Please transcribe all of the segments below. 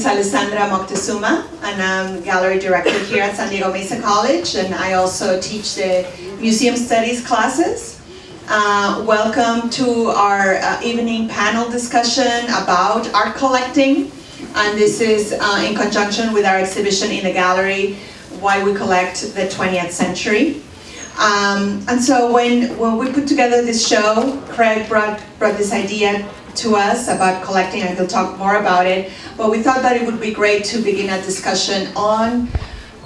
Alessandra Moctezuma, and I'm gallery director here at San Diego Mesa College, and I also teach the museum studies classes. Welcome to our evening panel discussion about art collecting, and this is in conjunction with our exhibition in the gallery, Why We Collect the 20th Century. And so when we put together this show, Kraig brought this idea to us about collecting, and he'll talk more about it, but we thought that it would be great to begin a discussion on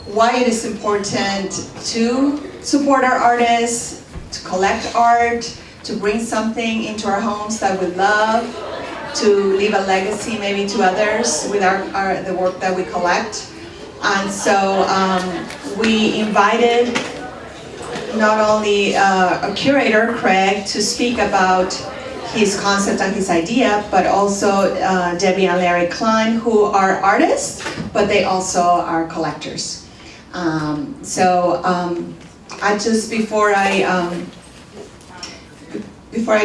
why it is important to support our artists, to collect art, to bring something into our homes that we love, to leave a legacy maybe to others with the work that we collect. And so we invited not only a curator, Kraig, to speak about his concept and his idea, but also Debby and Larry Kline, who are artists, but they also are collectors. I just, before I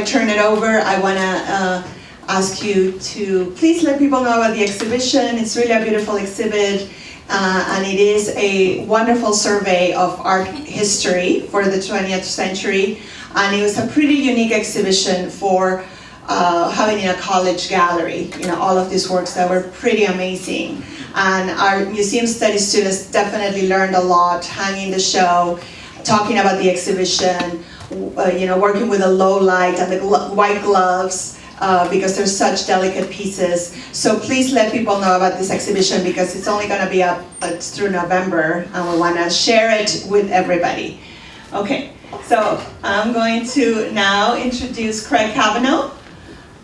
turn it over, I want to ask you to please let people know about the exhibition. It's really a beautiful exhibit. And it is a wonderful survey of art history for the 20th century. And it was a pretty unique exhibition for having in a college gallery, all of these works that were pretty amazing. And our museum studies students definitely learned a lot hanging the show, talking about the exhibition, working with the low light and the white gloves, because they're such delicate pieces. So please let people know about this exhibition, because it's only going to be up through November, and we want to share it with everybody. Okay, so I'm going to now introduce Kraig Cavanaugh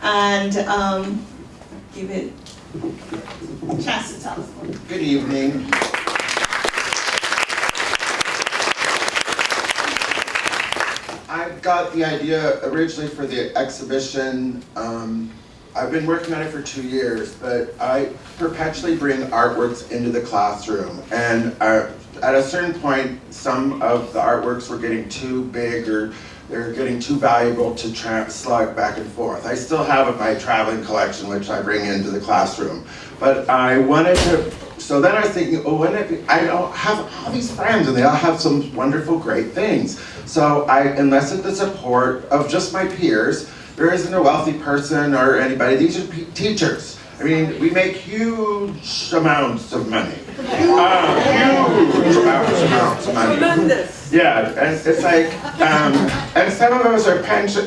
and give it a chance to tell us. Good evening. I got the idea originally for the exhibition. I've been working on it for 2 years, but I perpetually bring artworks into the classroom. And at a certain point, some of the artworks were getting too big, or they're getting too valuable to slug back and forth. I still have my traveling collection, which I bring into the classroom. But I wanted to, so then I was thinking, oh, wouldn't it be, I have all these friends and they all have some wonderful, great things. So I enlisted the support of just my peers. There isn't a wealthy person or anybody. These are teachers. I mean, we make huge amounts of money. Huge amounts of money. Tremendous. Yeah, and it's like, and some of us are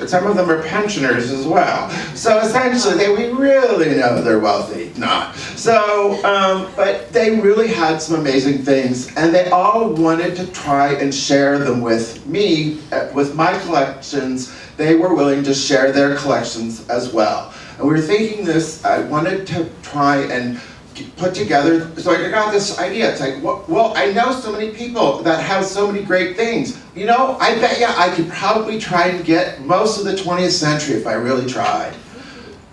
some of them are pensioners as well. So essentially, we really know they're wealthy, not. So, but they really had some amazing things, and they all wanted to try and share them with me, with my collections. They were willing to share their collections as well. And we were thinking this, I wanted to try and put together, so I got this idea. It's like, well, I know so many people that have so many great things. I bet you I could probably try and get most of the 20th century if I really tried.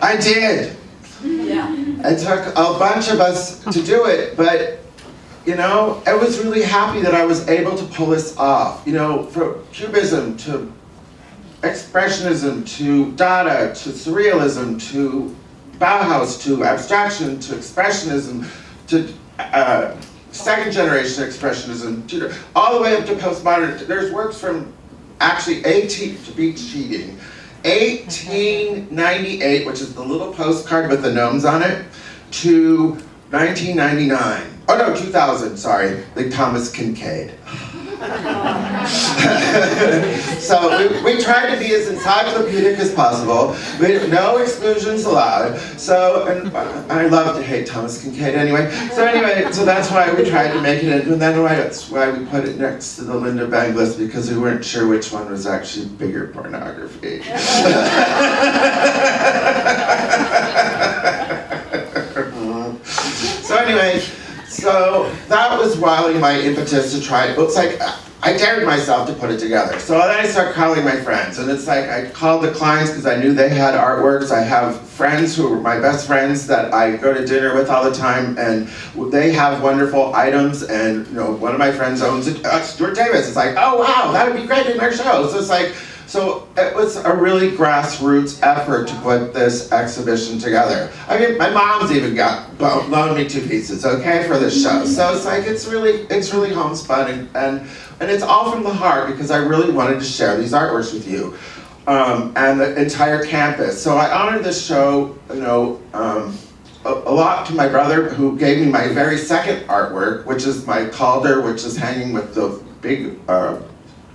I did. Yeah. It took a bunch of us to do it, but I was really happy that I was able to pull this off. From Cubism to Expressionism to Dada to Surrealism to Bauhaus to abstraction to Expressionism to second generation Expressionism, all the way up to postmodern. There's works from actually 1898, which is the little postcard with the gnomes on it, to 1999. Oh no, 2000, sorry, the Thomas Kincaid. So we tried to be as encyclopedic as possible, with no exclusions allowed. So, and I love to hate Thomas Kincaid anyway. So that's why we tried to make it, and then that's why we put it next to the Linda Banglis, because we weren't sure which one was actually bigger pornography. So that was really my impetus to try it. It's like, I dared myself to put it together. So then I started calling my friends, and it's like I called the Klines because I knew they had artworks. I have friends who are my best friends that I go to dinner with all the time, and they have wonderful items, and one of my friends owns Stuart Davis. It's like, oh wow, that would be great in our show. So it's like, So it was a really grassroots effort to put this exhibition together. I mean, my mom's even loaned me 2 pieces, okay, for this show. So it's like, it's really homespun, and it's all from the heart, because I really wanted to share these artworks with you. And the entire campus. So I honor this show, you know, a lot to my brother, who gave me my very second artwork, which is my Calder, which is hanging with the big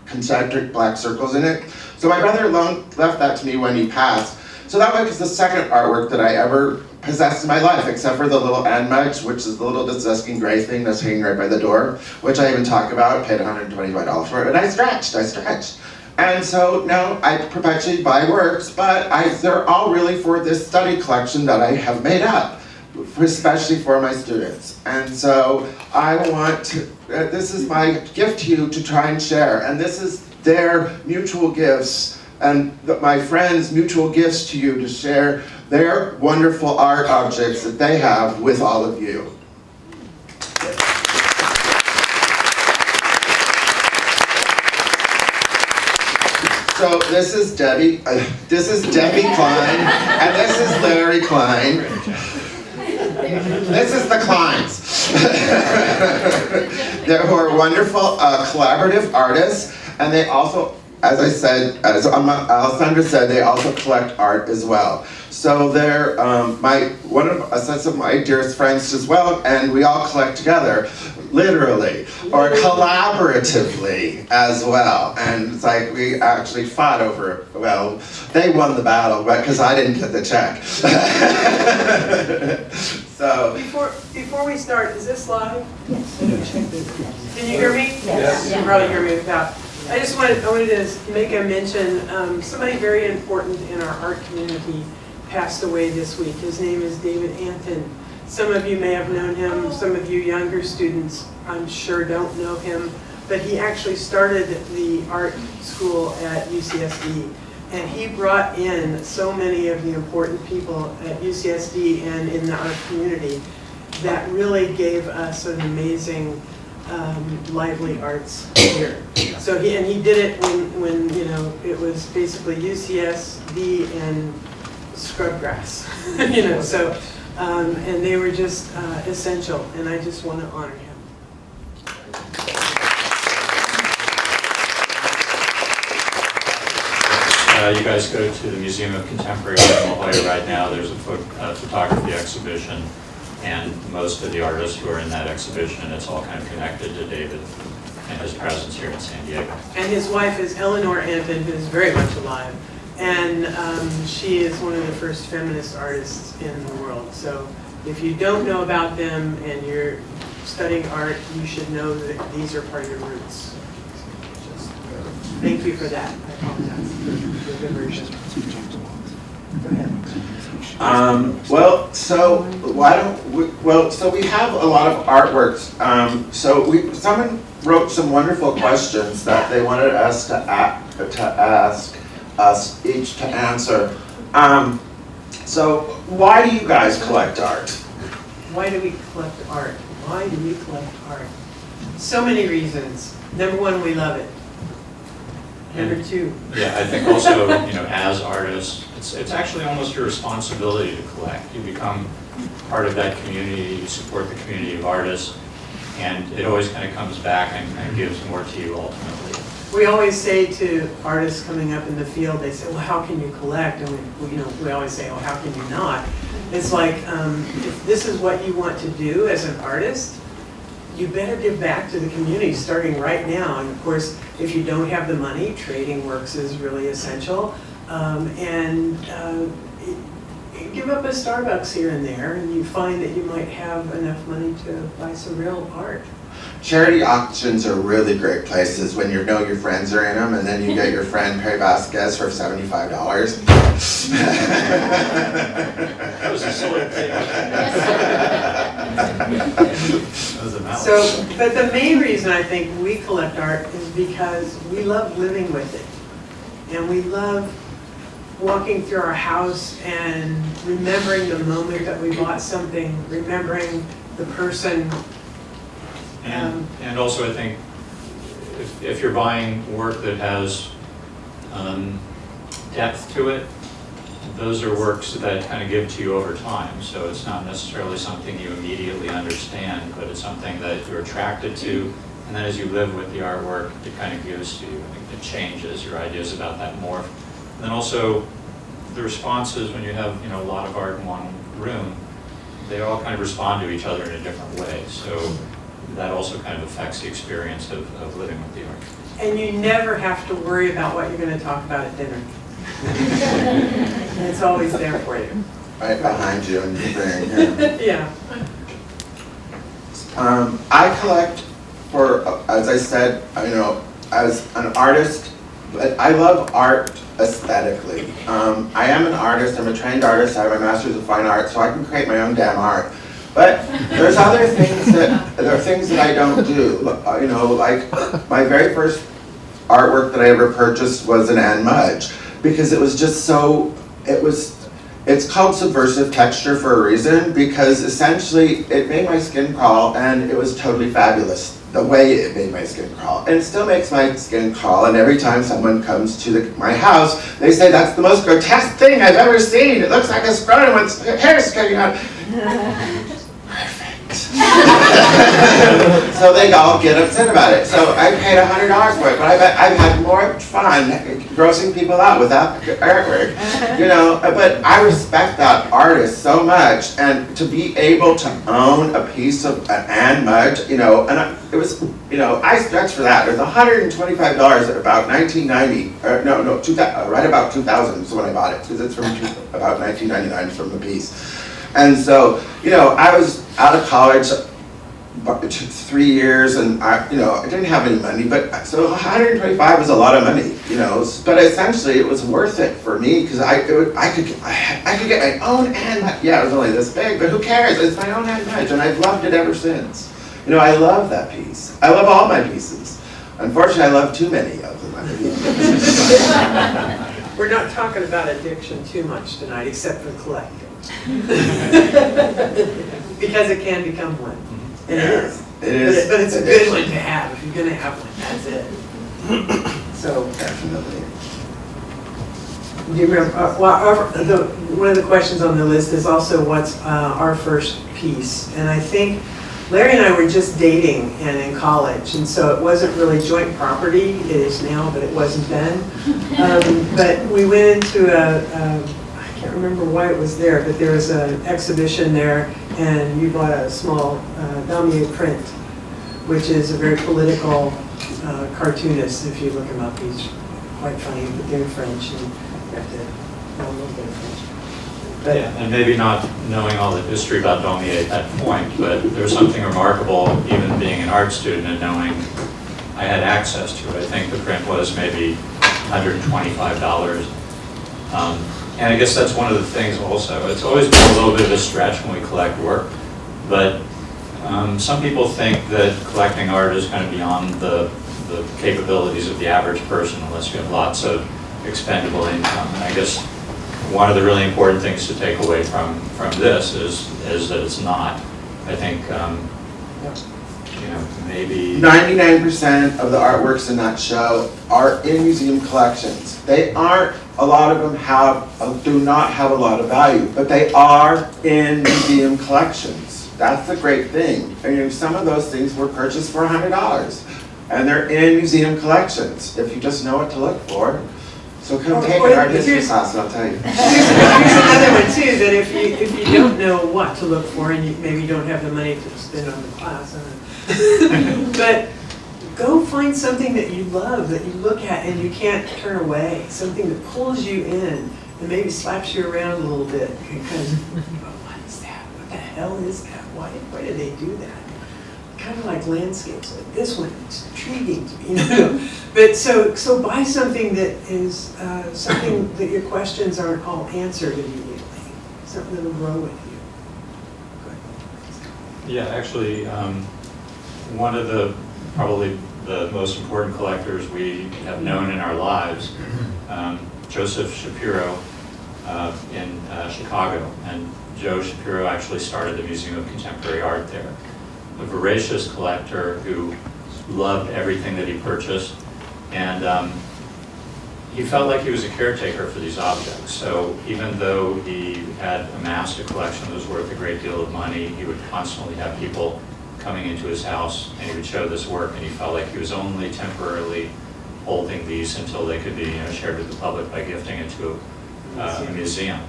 concentric black circles in it. So my brother left that to me when he passed. So that was the second artwork that I ever possessed in my life, except for the little Anmudge, which is the little disgusting gray thing that's hanging right by the door, which I even talk about, paid $125 for it, and I stretched. And so now I perpetually buy works, but they're all really for this study collection that I have made up, especially for my students. And so I want to, this is my gift to you to try and share, and this is their mutual gifts, and my friends' mutual gifts to you to share their wonderful art objects that they have with all of you. So this is Debby Kline, and this is Larry Kline. This is the Klines. They're who are wonderful collaborative artists, and they also, as I said, as Alessandra said, they also collect art as well. So they're one of my dearest friends as well, and we all collect together, literally, or collaboratively as well. And it's like we actually fought over it. Well, they won the battle, but because I didn't get the check. So before we start, is this live? Yes. Can you hear me? Yes. You can probably hear me without. I wanted to make a mention. Somebody very important in our art community passed away this week. His name is David Anton. Some of you may have known him. Some of you younger students, I'm sure, don't know him. But he actually started the art school at UCSD. And he brought in so many of the important people at UCSD and in the art community that really gave us an amazing lively arts here. So he did it when you know, it was basically UCSD and scrubgrass, you know. So and they were just essential, and I just want to honor him. You guys go to the Museum of Contemporary Art in La Jolla right now. There's a photography exhibition, and most of the artists who are in that exhibition, it's all kind of connected to David and his presence here in San Diego. And his wife is Eleanor Anton, who is very much alive. And she is one of the first feminist artists in the world. So if you don't know about them and you're studying art, you should know that these are part of your roots. Thank you for that. I apologize for the diversion. Go ahead. Well, so why don't we, so we have a lot of artworks. Someone wrote some wonderful questions that they wanted us to ask us each to answer. So why do you guys collect art? Why do we collect art? Why do we collect art? So many reasons. Number one, we love it. Number two. Yeah, I think also, you know, as artists, it's actually almost your responsibility to collect. You become part of that community, you support the community of artists, and it always kind of comes back and gives more to you ultimately. We always say to artists coming up in the field, they say, well, how can you collect? And we always say, oh, how can you not? It's like, if this is what you want to do as an artist, you better give back to the community starting right now. And of course, if you don't have the money, trading works is really essential. Give up a Starbucks here and there, and you find that you might have enough money to buy some real art. Charity auctions are really great places when you know your friends are in them, and then you get your friend Perry Vasquez for $75. That was a silly thing. So, but the main reason I think we collect art is because we love living with it. And we love walking through our house and remembering the moment that we bought something, remembering the person. And also I think if you're buying work that has depth to it. Those are works that kind of give to you over time, so it's not necessarily something you immediately understand, but it's something that you're attracted to, and then as you live with the artwork, it kind of gives to you. It changes your ideas about that more. And then also, the responses when you have a lot of art in one room, they all kind of respond to each other in a different way, so that also kind of affects the experience of living with the art. And you never have to worry about what you're going to talk about at dinner. It's always there for you. Right behind you and you're there. Yeah. I collect for, as I said, as an artist, but I love art aesthetically. I am an artist, I'm a trained artist, I have my master's of fine art, so I can create my own damn art. But there's other things that I don't do. Like my very first artwork that I ever purchased was an Anne Mudge, because it was just so, it's called subversive texture for a reason, because essentially it made my skin crawl and it was totally fabulous, the way it made my skin crawl. And it still makes my skin crawl, and every time someone comes to my house, they say, that's the most grotesque thing I've ever seen. It looks like a scrotum with hairs coming out. So they all get upset about it. So I paid $100 for it, but I bet I've had more fun grossing people out without artwork, But I respect that artist so much, and to be able to own a piece of an Anne Mudge, and it was, I stretched for that. It was $125 at about 1990, right about 2000 is when I bought it, because it's from about 1999 from the piece. And so, I was out of college, 3 years, and I didn't have any money, but so 125 was a lot of money, But essentially, it was worth it for me because I could get my own Anne Mudge. Yeah, it was only this big, but who cares? It's my own Anne Mudge, and I've loved it ever since. I love that piece. I love all my pieces. Unfortunately, I love too many of them. We're not talking about addiction too much tonight, except for collecting. Because it can become one. And it is. It is. But it's a good one to have. If you're going to have one, that's it. So Definitely. do you remember? One of the questions on the list is also what's our first piece. And I think Larry and I were just dating and in college, and so it wasn't really joint property. It is now, but it wasn't then. But we went into I can't remember why it was there, but there was an exhibition there, and you bought a small Damier print, which is a very political cartoonist. If you look him up, he's quite funny, but they're French, and you have to know a little bit of French. But, yeah, and maybe not knowing all the history about Damier at that point, but there's something remarkable, even being an art student and knowing I had access to it. I think the print was maybe $125. And I guess that's one of the things also. It's always been a little bit of a stretch when we collect work, but some people think that collecting art is kind of beyond the capabilities of the average person unless you have lots of expendable income. And I guess one of the really important things to take away from this is that it's not. I think maybe 99% of the artworks in that show are in museum collections. They aren't. A lot of them do not have a lot of value, but they are in museum collections. That's the great thing. Some of those things were purchased for $100, and they're in museum collections if you just know what to look for. So come take an art history class and I'll tell you. Here's another one too, that if you don't know what to look for, and you maybe don't have the money to spend on the class, but go find something that you love, that you look at and you can't turn away, something that pulls you in and maybe slaps you around a little bit because, what is that? What the hell is that? Why did they do that? Kind of like landscapes, like this one, it's intriguing to me, But so buy something that is something that your questions aren't all answered immediately, something that'll grow with you. Yeah, actually, one of probably the most important collectors we have known in our lives, Joseph Shapiro in Chicago. And Joe Shapiro actually started the Museum of Contemporary Art there. A voracious collector who loved everything that he purchased. And he felt like he was a caretaker for these objects. So even though he had amassed a collection that was worth a great deal of money, he would constantly have people coming into his house, and he would show this work, and he felt like he was only temporarily holding these until they could be shared with the public by gifting it to a museum.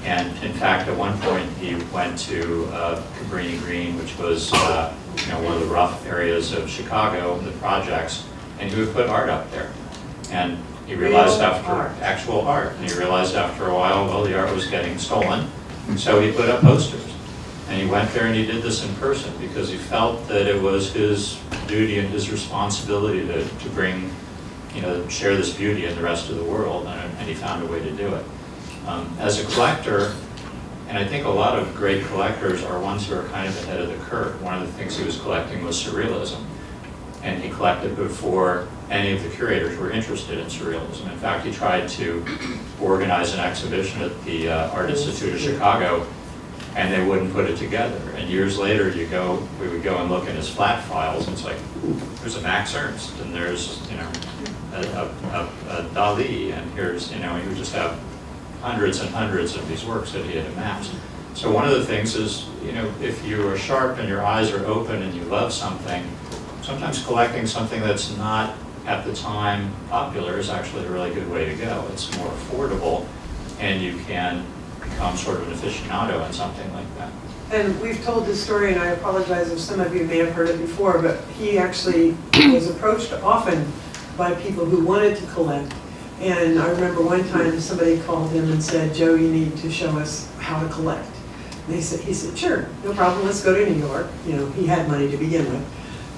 And in fact, at one point, he went to Cabrini Green, which was one of the rough areas of Chicago, the projects, and he would put art up there. And he realized actual art, and he realized after a while, well, the art was getting stolen, so he put up posters. And he went there and he did this in person because he felt that it was his duty and his responsibility to bring, share this beauty in the rest of the world, and he found a way to do it. As a collector, and I think a lot of great collectors are ones who are kind of ahead of the curve. One of the things he was collecting was surrealism, and he collected before any of the curators were interested in surrealism. In fact, he tried to organize an exhibition at the Art Institute of Chicago, and they wouldn't put it together. And years later, we would go and look in his flat files, and it's like, there's a Max Ernst, and there's, a Dali, and here's, he would just have hundreds and hundreds of these works that he had amassed. So one of the things is, if you are sharp and your eyes are open and you love something, sometimes collecting something that's not at the time popular is actually a really good way to go. It's more affordable, and you can become sort of an aficionado in something like that. And we've told this story, and I apologize if some of you may have heard it before, but he actually was approached often by people who wanted to collect. And I remember one time somebody called him and said, "Joe, you need to show us how to collect." And he said, "Sure, no problem, let's go to New York." He had money to begin with.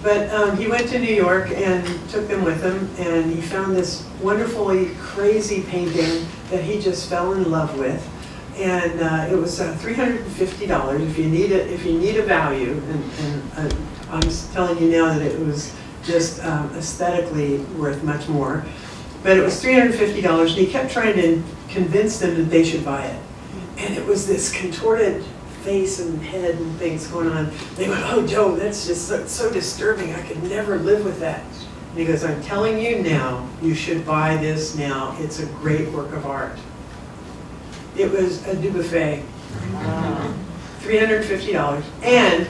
But he went to New York and took them with him, and he found this wonderfully crazy painting that he just fell in love with. And it was $350 if you need a value. And I'm telling you now that it was just aesthetically worth much more. But it was $350, and he kept trying to convince them that they should buy it. And it was this contorted face and head and things going on. They went, "Oh, Joe, that's just so disturbing. I could never live with that." And he goes, "I'm telling you now, you should buy this now. It's a great work of art." It was a Dubuffet, $350. And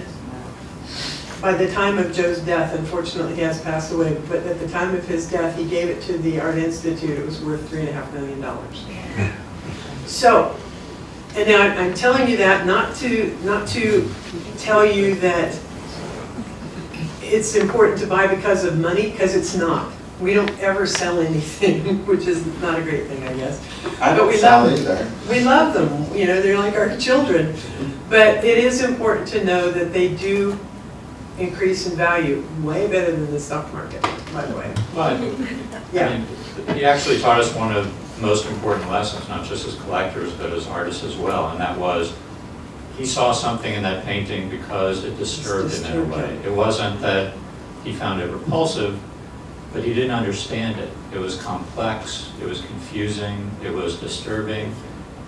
by the time of Joe's death, unfortunately he has passed away, but at the time of his death, he gave it to the Art Institute. It was worth $3.5 million. So, and now I'm telling you that not to tell you that it's important to buy because of money, because it's not. We don't ever sell anything, which is not a great thing, I guess. I don't sell either. We love them, they're like our children. But it is important to know that they do increase in value, way better than the stock market, by the way. But, Yeah. he actually taught us one of the most important lessons, not just as collectors, but as artists as well, and that was, he saw something in that painting because it disturbed him in a way. It wasn't that he found it repulsive, but he didn't understand it. It was complex, it was confusing, it was disturbing,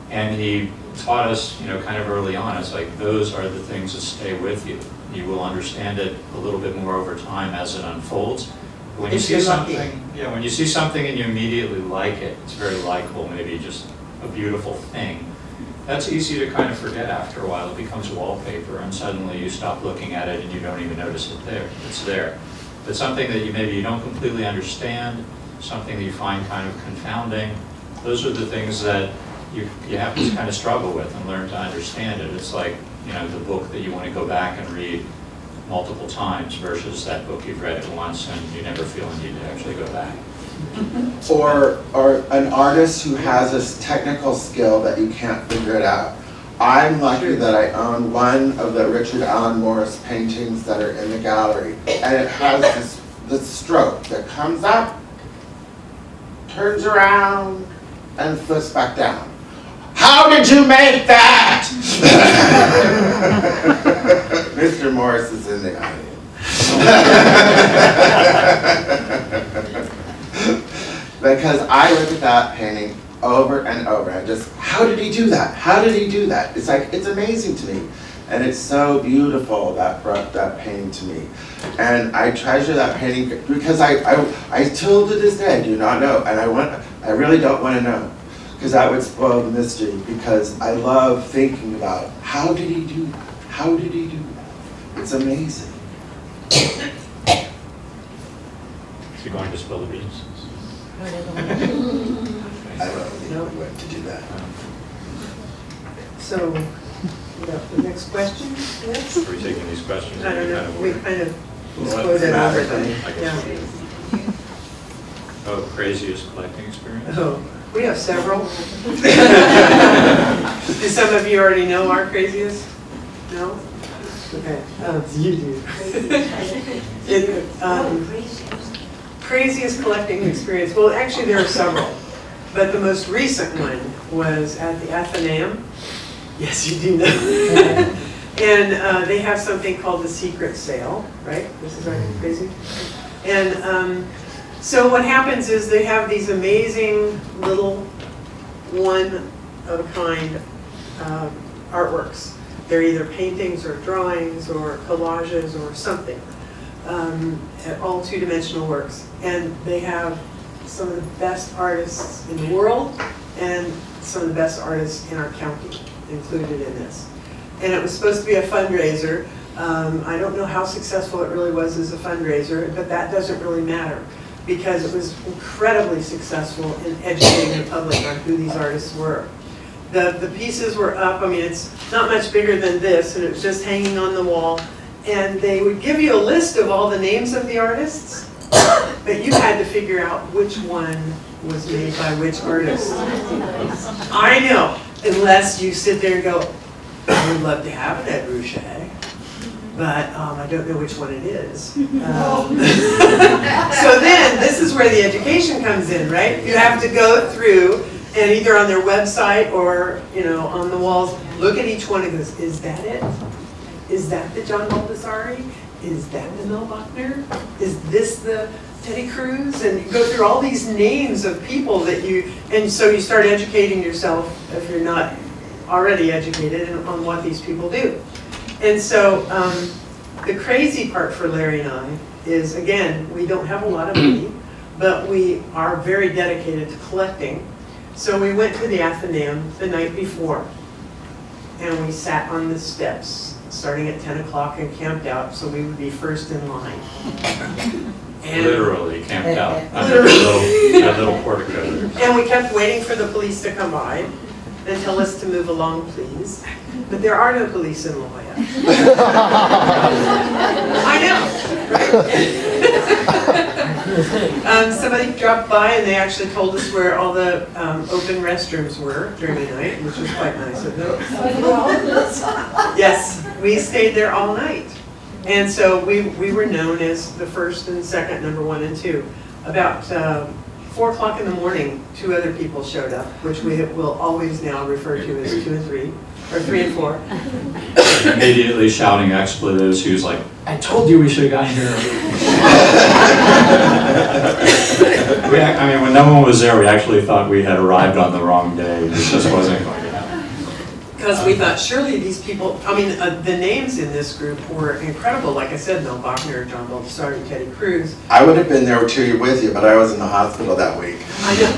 and he taught us, kind of early on, it's like, those are the things that stay with you. You will understand it a little bit more over time as it unfolds. When you see something, when you see something and you immediately like it, it's very likable, maybe just a beautiful thing. That's easy to kind of forget after a while. It becomes wallpaper, and suddenly you stop looking at it and you don't even notice it there. It's there. But something that maybe you don't completely understand, something that you find kind of confounding, those are the things that you have to kind of struggle with and learn to understand it. It's like, the book that you want to go back and read multiple times versus that book you've read it once and you never feel a need to actually go back. Or an artist who has this technical skill that you can't figure it out. I'm lucky that I own one of the Richard Allen Morris paintings that are in the gallery, and it has this stroke that comes up, turns around, and flips back down. How did you make that? Mr. Morris is in the audience. Because I look at that painting over and over, and how did he do that? How did he do that? It's like, it's amazing to me. And it's so beautiful, that painting to me. And I treasure that painting because I still to this day do not know, and I really don't want to know, because that would spoil the mystery, because I love thinking about how did he do that? How did he do that? It's amazing. Is he going to spill the beans? I don't think I would to do that. So, the next question, yes? Are we taking these questions? I don't in any know, kind of we order? kind of Well, exploded over dramatically. them. I guess we do. Oh, craziest collecting experience? Oh, we have several. Do some of you already know our craziest? No? Okay, you do. Craziest collecting experience, well, actually there are several, but the most recent one was at the Athenaeum. Yes, you do know. And they have something called the secret sale, right? This is right, crazy. And so what happens is they have these amazing little one-of-a-kind artworks. They're either paintings or drawings or collages or something, all two-dimensional works. And they have some of the best artists in the world and some of the best artists in our county included in this. And it was supposed to be a fundraiser. I don't know how successful it really was as a fundraiser, but that doesn't really matter, because it was incredibly successful in educating the public on who these artists were. The pieces were up, I mean, it's not much bigger than this, and it was just hanging on the wall. And they would give you a list of all the names of the artists, but you had to figure out which one was made by which artist. I know, unless you sit there and go, I would love to have an Ed Ruscha, but I don't know which one it is. So then, this is where the education comes in, right? You have to go through and either on their website or, you know, on the walls, look at each one and goes, is that it? Is that the John Baldessari? Is that the Mel Bachner? Is this the Teddy Cruz? And you go through all these names of people that you, and so you start educating yourself, if you're not already educated, on what these people do. And so the crazy part for Larry and I is, again, we don't have a lot of money, but we are very dedicated to collecting. So we went to the Athenaeum the night before, and we sat on the steps starting at 10 o'clock and camped out so we would be first in line. And literally camped out under that little portico. And we kept waiting for the police to come by and tell us to move along, please. But there are no police in La Jolla. I know, right? Somebody dropped by and they actually told us where all the open restrooms were during the night, which was quite nice of them. Yes, we stayed there all night. And so we were known as the first and second, number 1 and 2. About 4 o'clock in the morning, 2 other people showed up, which we will always now refer to as 2 and 3, or 3 and 4. Immediately shouting expletives, he was like, I told you we should have gotten here early. I mean, when no one was there, we actually thought we had arrived on the wrong day. It just wasn't going to happen. Because we thought, surely these people, I mean, the names in this group were incredible. Like I said, Mel Bachner, John Baldessari, Teddy Cruz. I would have been there too with you, but I was in the hospital that week. I know.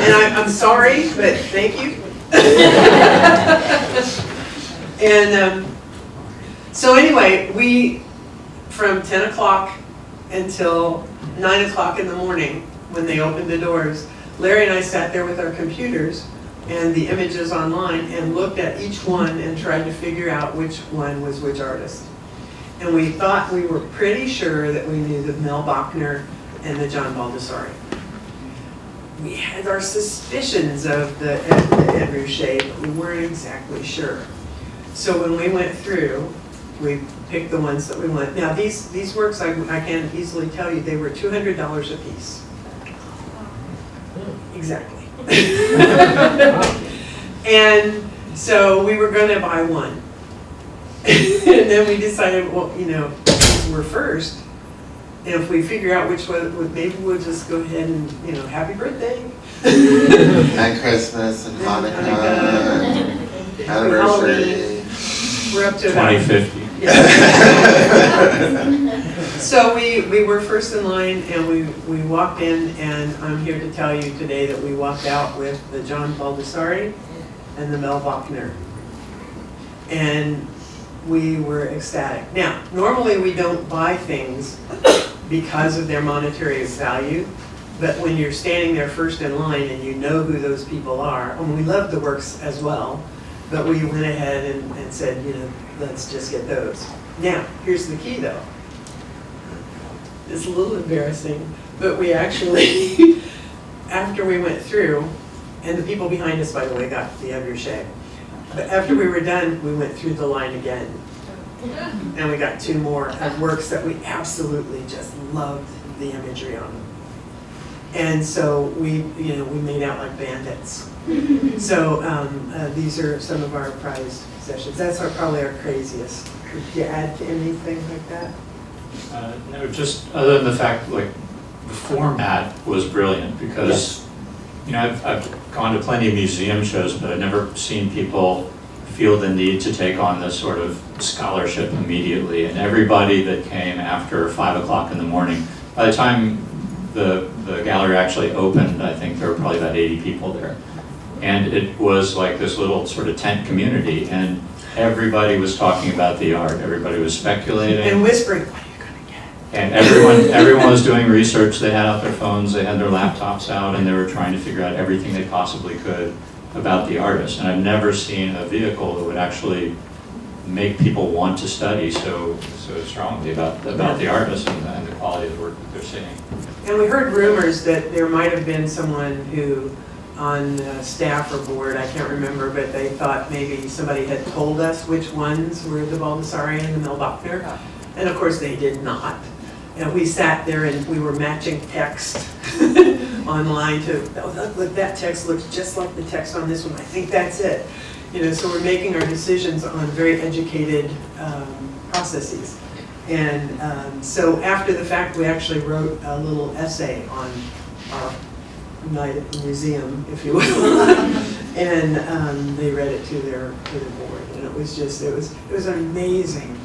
And I'm sorry, but thank you. And so anyway, we, from 10 o'clock until 9 o'clock in the morning, when they opened the doors, Larry and I sat there with our computers and the images online and looked at each one and tried to figure out which one was which artist. And we thought we were pretty sure that we knew the Mel Bachner and the John Baldessari. We had our suspicions of the Ed Ruscha, but we weren't exactly sure. So when we went through, we picked the ones that we want. Now these works, I can easily tell you, they were $200 a piece. Exactly. And so we were going to buy one. And then we decided, well, you know, we're first. And if we figure out which one, maybe we'll just go ahead and, you know, happy birthday. And Christmas and Hanukkah, Hanukkah. anniversary. We're up to about 2050. So we were first in line, and we walked in, and I'm here to tell you today that we walked out with the John Baldessari and the Mel Bachner. And we were ecstatic. Now, normally we don't buy things because of their monetary value, but when you're standing there first in line and you know who those people are, and we love the works as well, but we went ahead and said, you know, let's just get those. Now, here's the key though. It's a little embarrassing, but we actually, after we went through, and the people behind us, by the way, got the Evershay. But after we were done, we went through the line again. And we got 2 more of works that we absolutely just loved the imagery on them. And so we made out like bandits. So these are some of our prized sessions. That's probably our craziest. Could you add to anything like that? No, just other than the fact, like, the format was brilliant because, you know, I've gone to plenty of museum shows, but I've never seen people feel the need to take on this sort of scholarship immediately. And everybody that came after 5 o'clock in the morning, by the time the gallery actually opened, I think there were probably about 80 people there. And it was like this little sort of tent community, and everybody was talking about the art. Everybody was speculating. And whispering, what are you gonna get? And everyone was doing research. They had out their phones, they had their laptops out, and they were trying to figure out everything they possibly could about the artist. And I've never seen a vehicle that would actually make people want to study so strongly about the artist and the quality of the work that they're seeing. And we heard rumors that there might have been someone who, on staff or board, I can't remember, but they thought maybe somebody had told us which ones were the Baldessari and the Mel Bachner. And of course they did not. And we sat there and we were matching text online to, oh, look, that text looks just like the text on this one. I think that's it. You know, so we're making our decisions on very educated processes. And so after the fact, we actually wrote a little essay on our night at the museum, if you will, and they read it to their board, and it was an amazing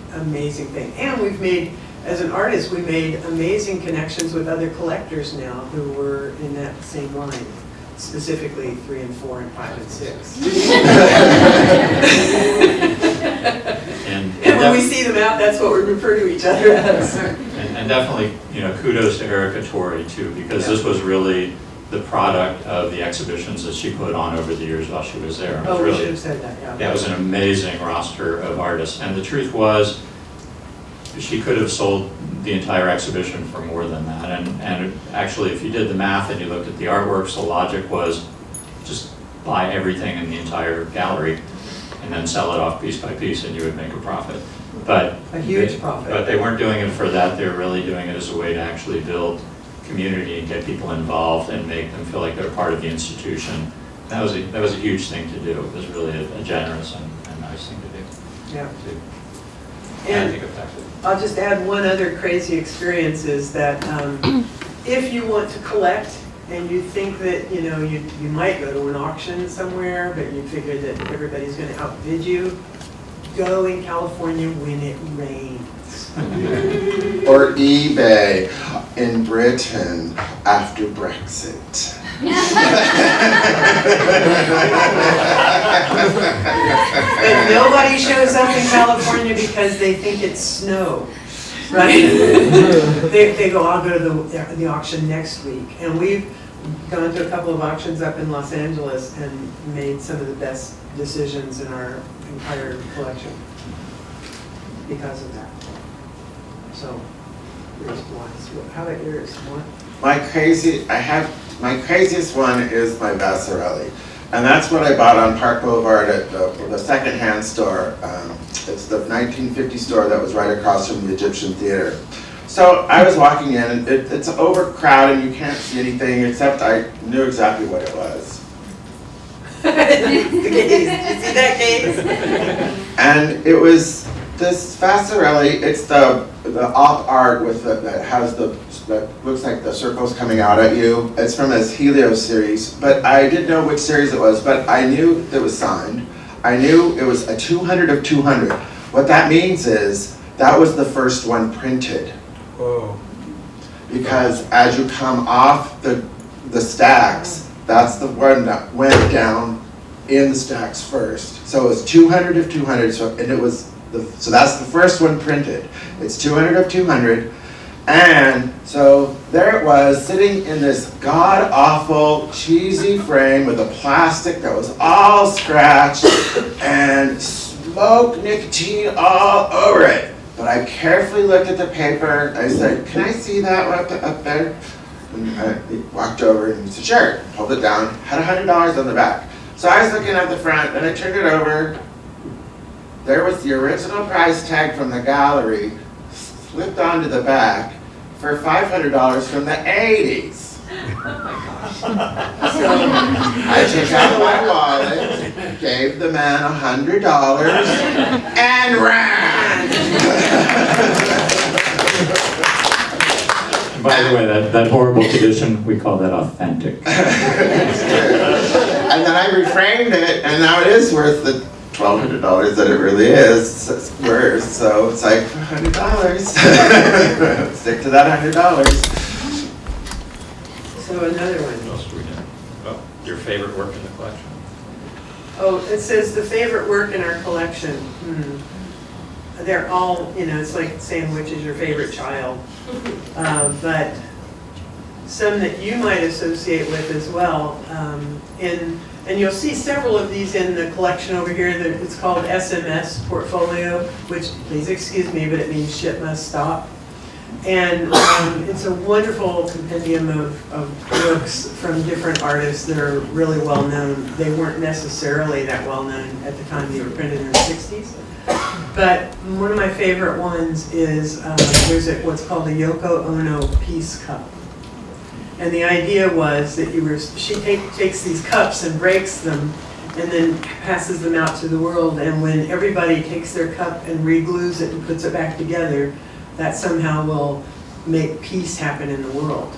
thing. And we've made, as an artist, we made amazing connections with other collectors now who were in that same line, specifically 3 and 4 and 5 and 6. And when we see them out, that's what we refer to each other as. And definitely, you know, kudos to Erica Torrey too, because this was really the product of the exhibitions that she put on over the years while she was there. Oh, we should have said that, yeah. That was an amazing roster of artists. And the truth was, she could have sold the entire exhibition for more than that. And actually, if you did the math and you looked at the artworks, the logic was just buy everything in the entire gallery and then sell it off piece by piece, and you would make a profit. But a huge profit. But they weren't doing it for that. They were really doing it as a way to actually build community and get people involved and make them feel like they're part of the institution. That was a huge thing to do. It was really a generous and nice thing to do. Yeah. And I think effective. I'll just add one other crazy experience is that if you want to collect and you think that you might go to an auction somewhere, but you figure that everybody's going to outbid you, go in California when it rains. Or eBay in Britain after Brexit. But nobody shows up in California because they think it's snow, right? They go, I'll go to the auction next week. And we've gone to a couple of auctions up in Los Angeles and made some of the best decisions in our entire collection because of that. So, here's one. How about yours? One? My craziest one is my Vasarely. And that's what I bought on Park Boulevard at the secondhand store. It's the 1950 store that was right across from the Egyptian Theater. So I was walking in, and it's overcrowded, and you can't see anything, except I knew exactly what it was. The gaze. Did you see that gaze? And it was this Vasarely. It's the op art with that looks like the circles coming out at you. It's from his Helios series, but I didn't know which series it was, but I knew it was signed. I knew it was a 200 of 200. What that means is that was the first one printed. Whoa. Because as you come off the stacks, that's the one that went down in the stacks first. So it was 200 of 200, so that's the first one printed. It's 200 of 200, and so there it was sitting in this god-awful cheesy frame with a plastic that was all scratched and smoke nicotine all over it. But I carefully looked at the paper. I said, "Can I see that up there?" And I walked over and he said, "Sure." Pulled it down. Had $100 on the back. So I was looking at the front, and I turned it over. There was the original price tag from the gallery, flipped onto the back for $500 from the 80s. So I took out my wallet, gave the man $100, and ran. By the way, that horrible tradition, we call that authentic. And then I reframed it, and now it is worth the $1,200 that it really is worth. So it's like $100. Stick to that $100. So another one. What else do we do? Oh, your favorite work in the collection? Oh, it says the favorite work in our collection. They're all, it's like saying which is your favorite child. But some that you might associate with as well. And you'll see several of these in the collection over here. It's called SMS Portfolio, which, please excuse me, but it means shit must stop. And it's a wonderful compendium of works from different artists that are really well known. They weren't necessarily that well known at the time they were printed in the 60s. But one of my favorite ones is there's what's called a Yoko Ono Peace Cup. And the idea was that she takes these cups and breaks them and then passes them out to the world. And when everybody takes their cup and re-glues it and puts it back together, that somehow will make peace happen in the world.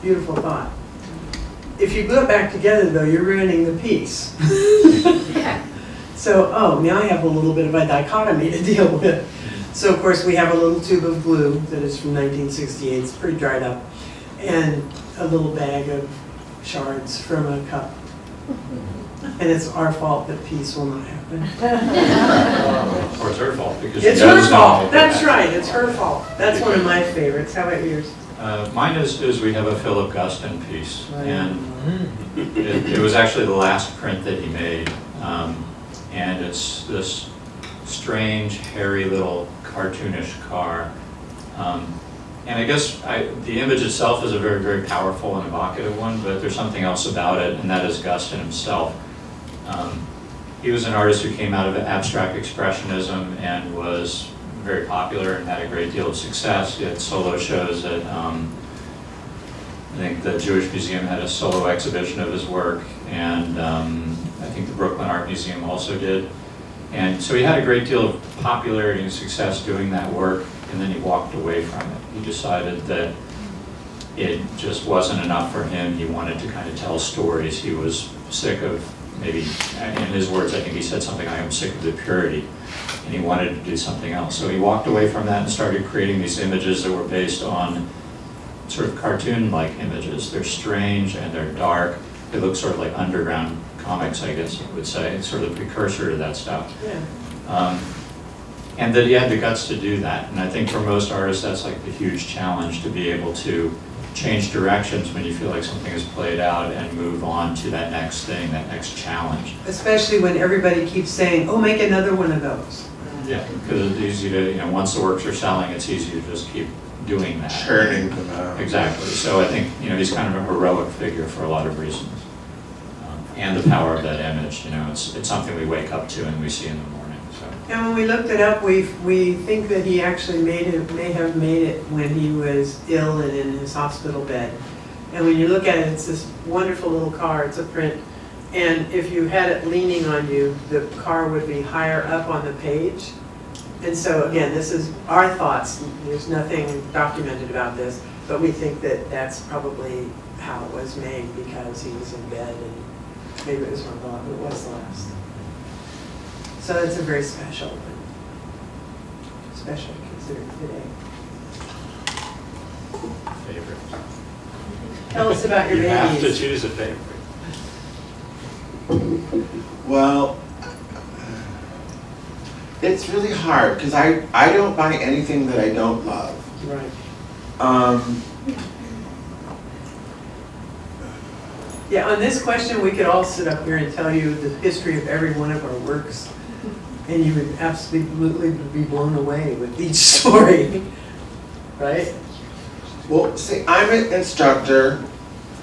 Beautiful thought. If you glue it back together, though, you're ruining the peace. So, now I have a little bit of a dichotomy to deal with. So, of course, we have a little tube of glue that is from 1968. It's pretty dried up. And a little bag of shards from a cup. And it's our fault that peace will not happen. Or it's her fault because It's her fault. That's right. It's her fault. That's one of my favorites. How about yours? Mine is we have a Philip Guston piece, and it was actually the last print that he made. And it's this strange, hairy little cartoonish car. And I guess the image itself is a very, very powerful and evocative one, but there's something else about it, and that is Guston himself. He was an artist who came out of abstract expressionism and was very popular and had a great deal of success. He had solo shows at, I think the Jewish Museum had a solo exhibition of his work, and I think the Brooklyn Art Museum also did. And so he had a great deal of popularity and success doing that work, and then he walked away from it. He decided that it just wasn't enough for him. He wanted to kind of tell stories. He was sick of, maybe, in his words, I think he said something like, "I'm sick of the purity," and he wanted to do something else. So he walked away from that and started creating these images that were based on sort of cartoon-like images. They're strange and they're dark. They look sort of like underground comics, I guess you would say. It's sort of the precursor to that stuff. Yeah. And that he had the guts to do that. And I think for most artists, that's like the huge challenge, to be able to change directions when you feel like something is played out and move on to that next thing, that next challenge. Especially when everybody keeps saying, "Oh, make another one of those." Yeah, because it's easy to, once the works are selling, it's easy to just keep doing that. Churning them out. Exactly. So I think, he's kind of a heroic figure for a lot of reasons. And the power of that image, it's something we wake up to and we see in the morning. So. And when we looked it up, we think that he actually may have made it when he was ill and in his hospital bed. And when you look at it, it's this wonderful little car. It's a print. And if you had it leaning on you, the car would be higher up on the page. And so again, this is our thoughts. There's nothing documented about this, but we think that that's probably how it was made, because he was in bed, and maybe it was the last. So it's a very special considered today. Favorite. Tell us about your You babies. have to choose a favorite. Well, it's really hard because I don't buy anything that I don't love. Right. Yeah, on this question, we could all sit up here and tell you the history of every one of our works, and you would absolutely be blown away with each story, right? Well, see, I'm an instructor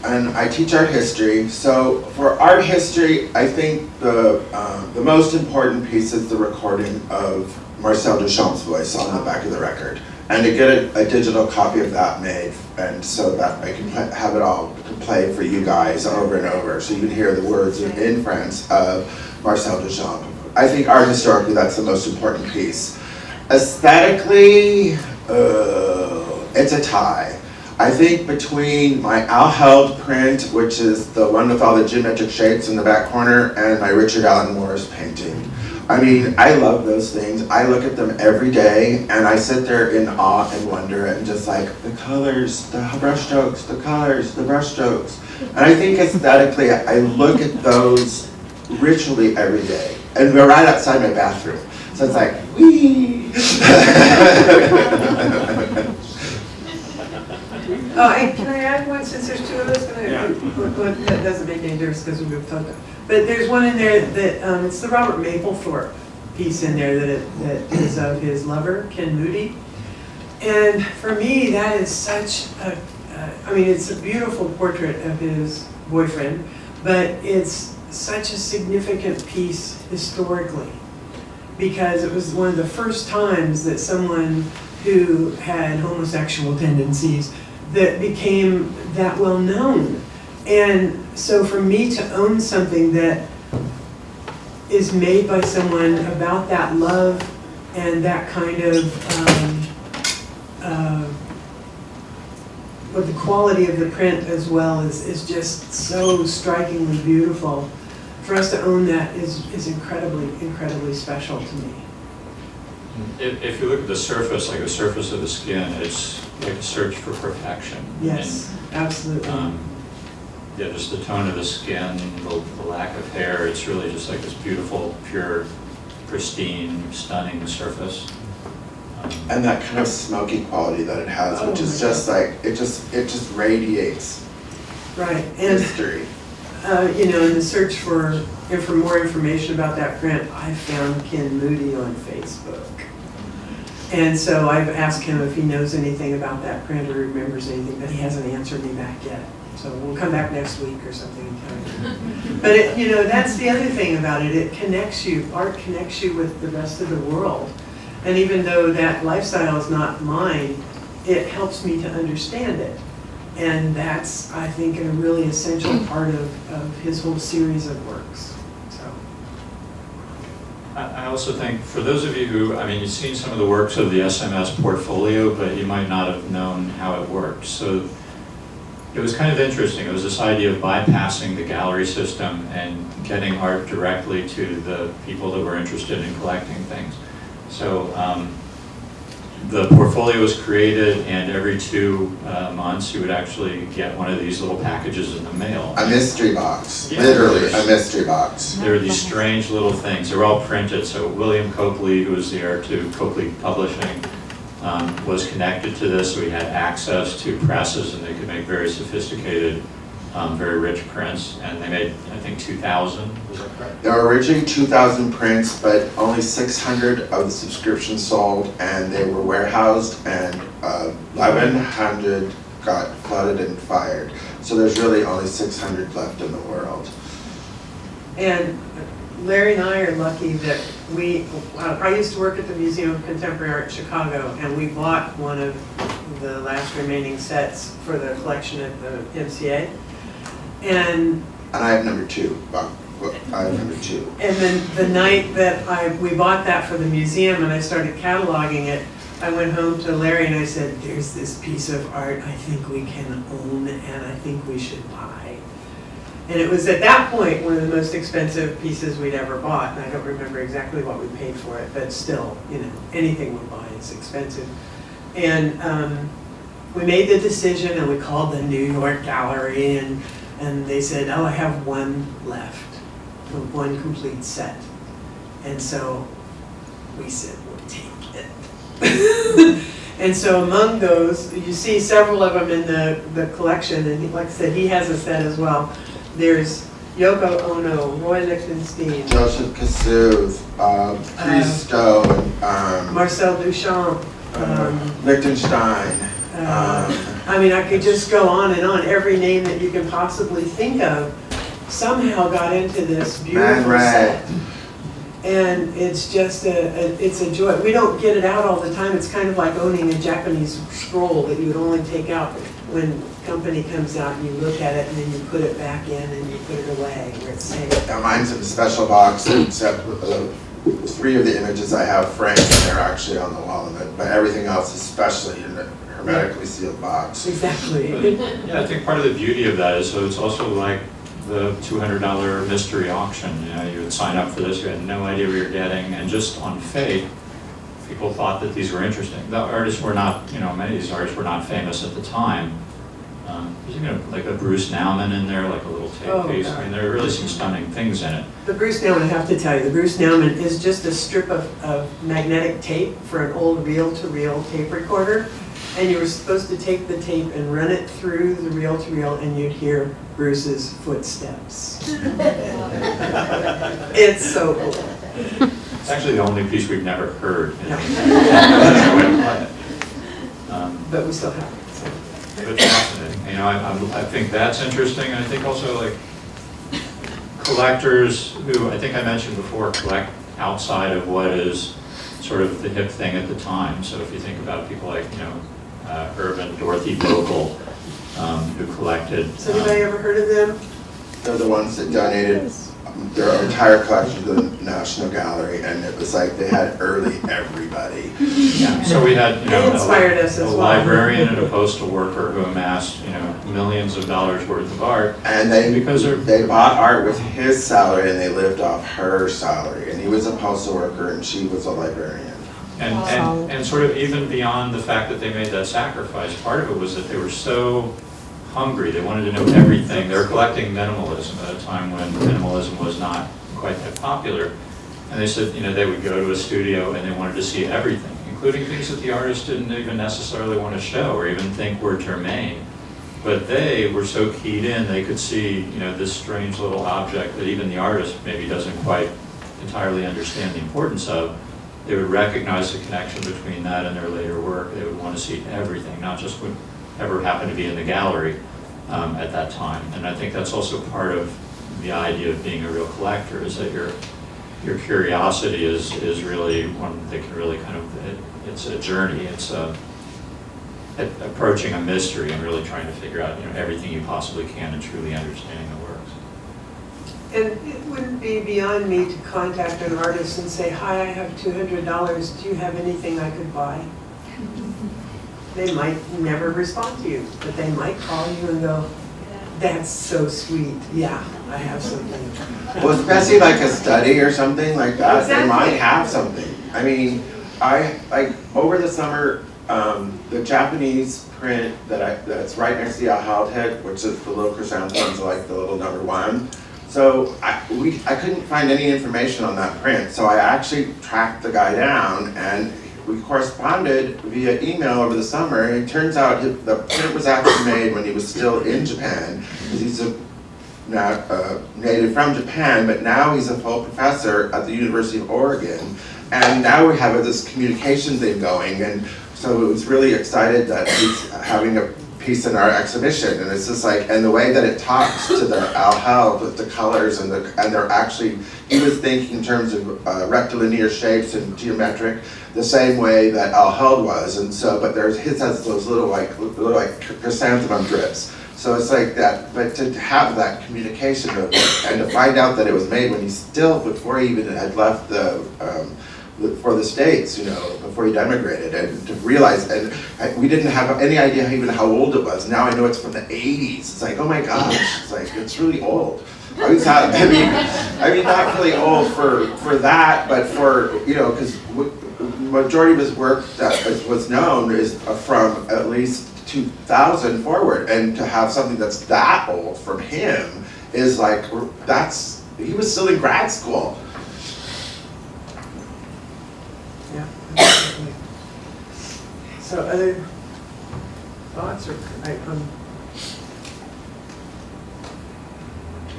and I teach art history. So for art history, I think the most important piece is the recording of Marcel Duchamp's voice on the back of the record. And to get a digital copy of that made, and so that I can have it all to play for you guys over and over, so you can hear the words in France of Marcel Duchamp. I think art historically, that's the most important piece. Aesthetically, it's a tie. I think between my Al Held print, which is the one with all the geometric shapes in the back corner, and my Richard Allen Morris painting. I mean, I love those things. I look at them every day, and I sit there in awe and wonder, and just like, the colors, the brushstrokes, the colors, the brushstrokes. And I think aesthetically, I look at those ritually every day. And we're right outside my bathroom. So it's like, whee! Can I add one, since there's two of us? That doesn't make any difference because we've talked about. But there's one in there that, it's the Robert Mapplethorpe piece in there that is of his lover, Ken Moody. And for me, that is such a, I mean, it's a beautiful portrait of his boyfriend, but it's such a significant piece historically, because it was one of the first times that someone who had homosexual tendencies that became that well known. And so for me to own something that is made by someone about that love and that kind of, but the quality of the print as well is just so strikingly beautiful. For us to own that is incredibly, incredibly special to me. If you look at the surface, like the surface of the skin, it's like a search for perfection. Yes, absolutely. Yeah, just the tone of the skin, the lack of hair, it's really just like this beautiful, pure, pristine, stunning surface. And that kind of smoky quality that it has, which is just like, it just radiates Right, and history. you know, in the search for more information about that print, I found Ken Moody on Facebook. And so I've asked him if he knows anything about that print or remembers anything, but he hasn't answered me back yet. So we'll come back next week or something and tell you. But it, you know, that's the other thing about it. It connects you. Art connects you with the rest of the world. And even though that lifestyle is not mine, it helps me to understand it. And that's, I think, a really essential part of his whole series of works. So. I also think, for those of you who, I mean, you've seen some of the works of the SMS portfolio, but you might not have known how it works. So it was kind of interesting. It was this idea of bypassing the gallery system and getting art directly to the people that were interested in collecting things. So the portfolio was created, and every 2 months you would actually get one of these little packages in the mail. A mystery box, Yeah. literally a mystery box. There were these strange little things. They were all printed. So William Copley, who was the heir to Copley Publishing, was connected to this. So he had access to presses, and they could make very sophisticated, very rich prints. And they made, I think, 2,000. Was that correct? There were originally 2,000 prints, but only 600 of the subscriptions sold, and they were warehoused, and 1,100 got flooded and fired. So there's really only 600 left in the world. And Larry and I are lucky that I used to work at the Museum of Contemporary Art in Chicago, and we bought one of the last remaining sets for the collection at the MCA. And I have number 2. I have number 2. And then the night that we bought that for the museum and I started cataloging it, I went home to Larry and I said, there's this piece of art I think we can own and I think we should buy. And it was at that point one of the most expensive pieces we'd ever bought. And I don't remember exactly what we paid for it, but still, you know, anything we buy is expensive. And we made the decision, and we called the New York Gallery, and they said, oh, I have one left, one complete set. And so we said, we'll take it. And so among those, you see several of them in the collection, and like I said, he has a set as well. There's Yoko Ono, Roy Lichtenstein, Joseph Kassouf, Christo, Marcel Duchamp, Liechtenstein. I mean, I could just go on and on. Every name that you can possibly think of somehow got into this beautiful set. And it's just it's a joy. We don't get it out all the time. It's kind of like owning a Japanese scroll that you would only take out when company comes out and you look at it and then you put it back in and you put it away where it's safe. Now mine's in a special box, except 3 of the images I have framed, and they're actually on the wall of it, but everything else, especially in a hermetically sealed box. Exactly. Yeah, I think part of the beauty of that is, so it's also like the $200 mystery auction. You know, you would sign up for this, you had no idea what you're getting, and just on faith, people thought that these were interesting. The artists were not, you know, many of these artists were not famous at the time. There's even like a Bruce Nauman in there, like a little tape piece. I mean, there are really some stunning things in it. The Bruce Nauman, I have to tell you, the Bruce Nauman is just a strip of magnetic tape for an old reel-to-reel tape recorder. And you were supposed to take the tape and run it through the reel-to-reel, and you'd hear Bruce's footsteps. It's so cool. It's actually the only piece we've never heard. But we still have it. So. But fascinating. You know, I think that's interesting. And I think also like collectors who, I think I mentioned before, collect outside of what is sort of the hip thing at the time. So if you think about people like, you know, Irvin, Dorothy Bogle, who collected. Has anybody ever heard of them? They're the ones that donated their entire collection to the National Gallery, and it was like they had early everybody. Yeah. So we had, you know, they inspired us as well. Librarian and a postal worker who amassed, you know, millions of dollars worth of art. And they bought art with his salary, and they lived off her salary. And he was a postal worker, and she was a librarian. And sort of even beyond the fact that they made that sacrifice, part of it was that they were so hungry. They wanted to know everything. They were collecting minimalism at a time when minimalism was not quite that popular. And they said, you know, they would go to a studio and they wanted to see everything, including things that the artist didn't even necessarily want to show or even think were germane. But they were so keyed in, they could see, you know, this strange little object that even the artist maybe doesn't quite entirely understand the importance of. They would recognize the connection between that and their later work. They would want to see everything, not just whatever happened to be in the gallery at that time. And I think that's also part of the idea of being a real collector, is that your curiosity is really one that can really kind of, it's a journey. It's approaching a mystery and really trying to figure out, you know, everything you possibly can and truly understanding the works. And it wouldn't be beyond me to contact an artist and say, hi, I have $200, do you have anything I could buy? They might never respond to you, but they might call you and go, that's so sweet, yeah, I have something. Well, especially like a study or something like that, Exactly. They might have something. I mean, over the summer, the Japanese print that's right next to the Alhaldhead, which is the little chrysanthemums, like the little #1. So I couldn't find any information on that print, so I actually tracked the guy down and we corresponded via email over the summer. And it turns out the print was actually made when he was still in Japan, because he's a native from Japan, but now he's a full professor at the University of Oregon. And now we have this communication thing going, and so it was really excited that he's having a piece in our exhibition, and it's just like, and the way that it talks to the Alheld with the colors and they're actually, he was thinking in terms of rectilinear shapes and geometric, the same way that Alheld was, and so, but his has those little chrysanthemum drips. So it's like that, but to have that communication of, and to find out that it was made when before he even had left the for the States, you know, before he'd emigrated, and to realize, and we didn't have any idea even how old it was. Now I know it's from the 80s. It's like, oh my gosh, it's like, it's really old. I mean, not really old for that, but for, you know, because majority of his work that was known is from at least 2000 forward, and to have something that's that old from him is like, he was still in grad school. Yeah. So other thoughts or Take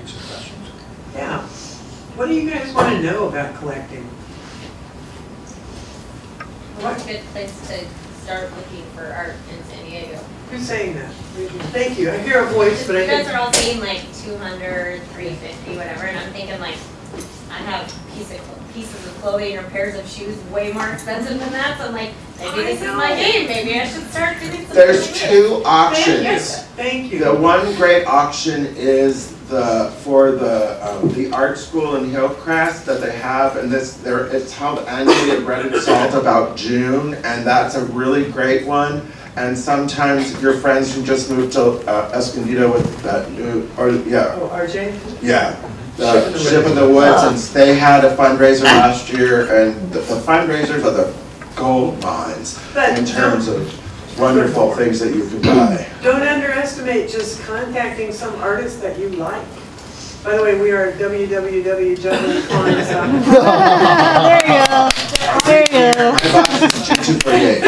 some questions. yeah. What do you guys want to know about collecting? What's a good place to start looking for art in San Diego? Who's saying that? Thank you. I hear a voice, but I You guys think are all saying like 200, 350, whatever, and I'm thinking like, I have pieces of clothing or pairs of shoes way more expensive than that, so I'm like, maybe this is my game, maybe I should start doing something. There's Thank like two you. auctions. Thank you. The one great auction is for the art school in Hillcrest that they have, and it's held annually at Bread and Salt about June, and that's a really great one. And sometimes your friends who just moved to Escondido with that new, Oh, RJ? yeah, the Ship of the Woods, and they had a fundraiser last year, and the fundraisers are the gold mines in terms of wonderful things that you can buy. Don't underestimate just contacting some artist that you like. By the way, we are at www.jugglingclines.com. There you go. My box is 2248.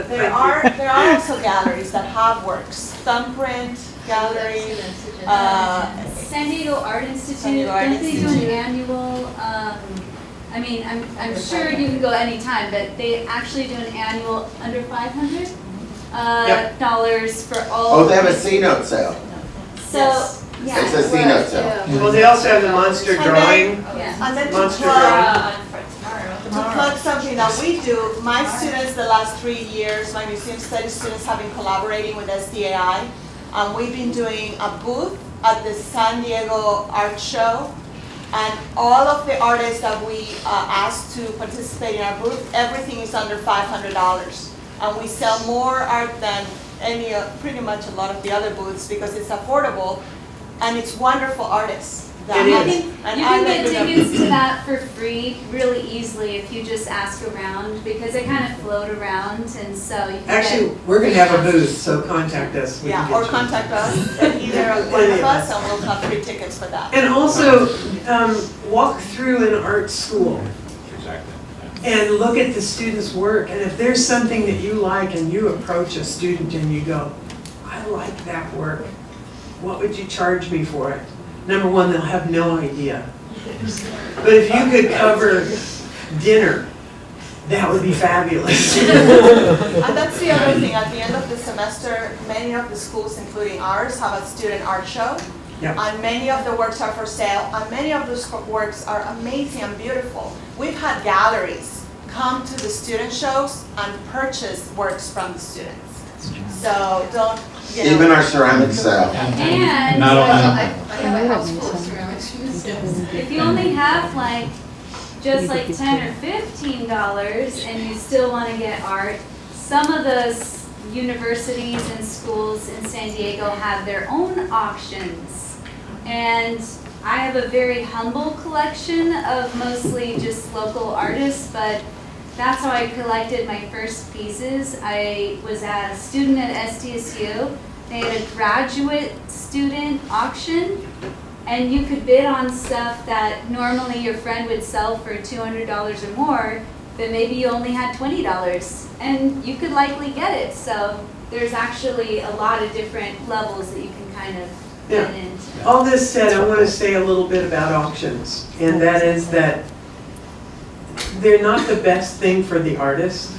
There are also galleries that have works. Thumbprint Gallery, San Diego Art Institute, San Diego Art don't they do an Institute. annual, I mean, I'm sure you can go anytime, but they actually do an annual under $500 dollars for all. Oh, they have a C-note sale. So, yeah. It's a C-note sale. Well, they also have the monster drawing. Yeah. And then to Monster plug something that we do, my students the last 3 years, my museum studies students have been collaborating with SDAI. We've been doing a booth at the San Diego Art Show, and all of the artists that we asked to participate in our booth, everything is under $500. And we sell more art than pretty much a lot of the other booths because it's affordable, and it's wonderful artists. It is. You can get tickets to that for free really easily if you just ask around, because they kind of float around, and so you can Actually, get, we're going to have a booth, so contact us. We can Yeah, get or you. contact us, either one of us, and we'll have free tickets for that. And also, walk through an art school Exactly. and look at the students' work. And if there's something that you like and you approach a student and you go, I like that work, what would you charge me for it? Number one, they'll have no idea. But if you could cover dinner, that would be fabulous. And that's the other thing, at the end of the semester, many of the schools, including ours, have a student art show. Yep. And many of the works are for sale, and many of those works are amazing and beautiful. We've had galleries come to the student shows and purchase works from the students. So don't, you know. Even our ceramic sale. and Not only, I have a house full of ceramics museums. if you only have like just like $10 or $15 and you still want to get art, some of those universities and schools in San Diego have their own auctions. And I have a very humble collection of mostly just local artists, but that's how I collected my first pieces. I was a student at SDSU. They had a graduate student auction, and you could bid on stuff that normally your friend would sell for $200 or more, but maybe you only had $20, and you could likely get it. So there's actually a lot of different levels that you can kind of get into. All this said, I want to say a little bit about auctions, and that is that they're not the best thing for the artist.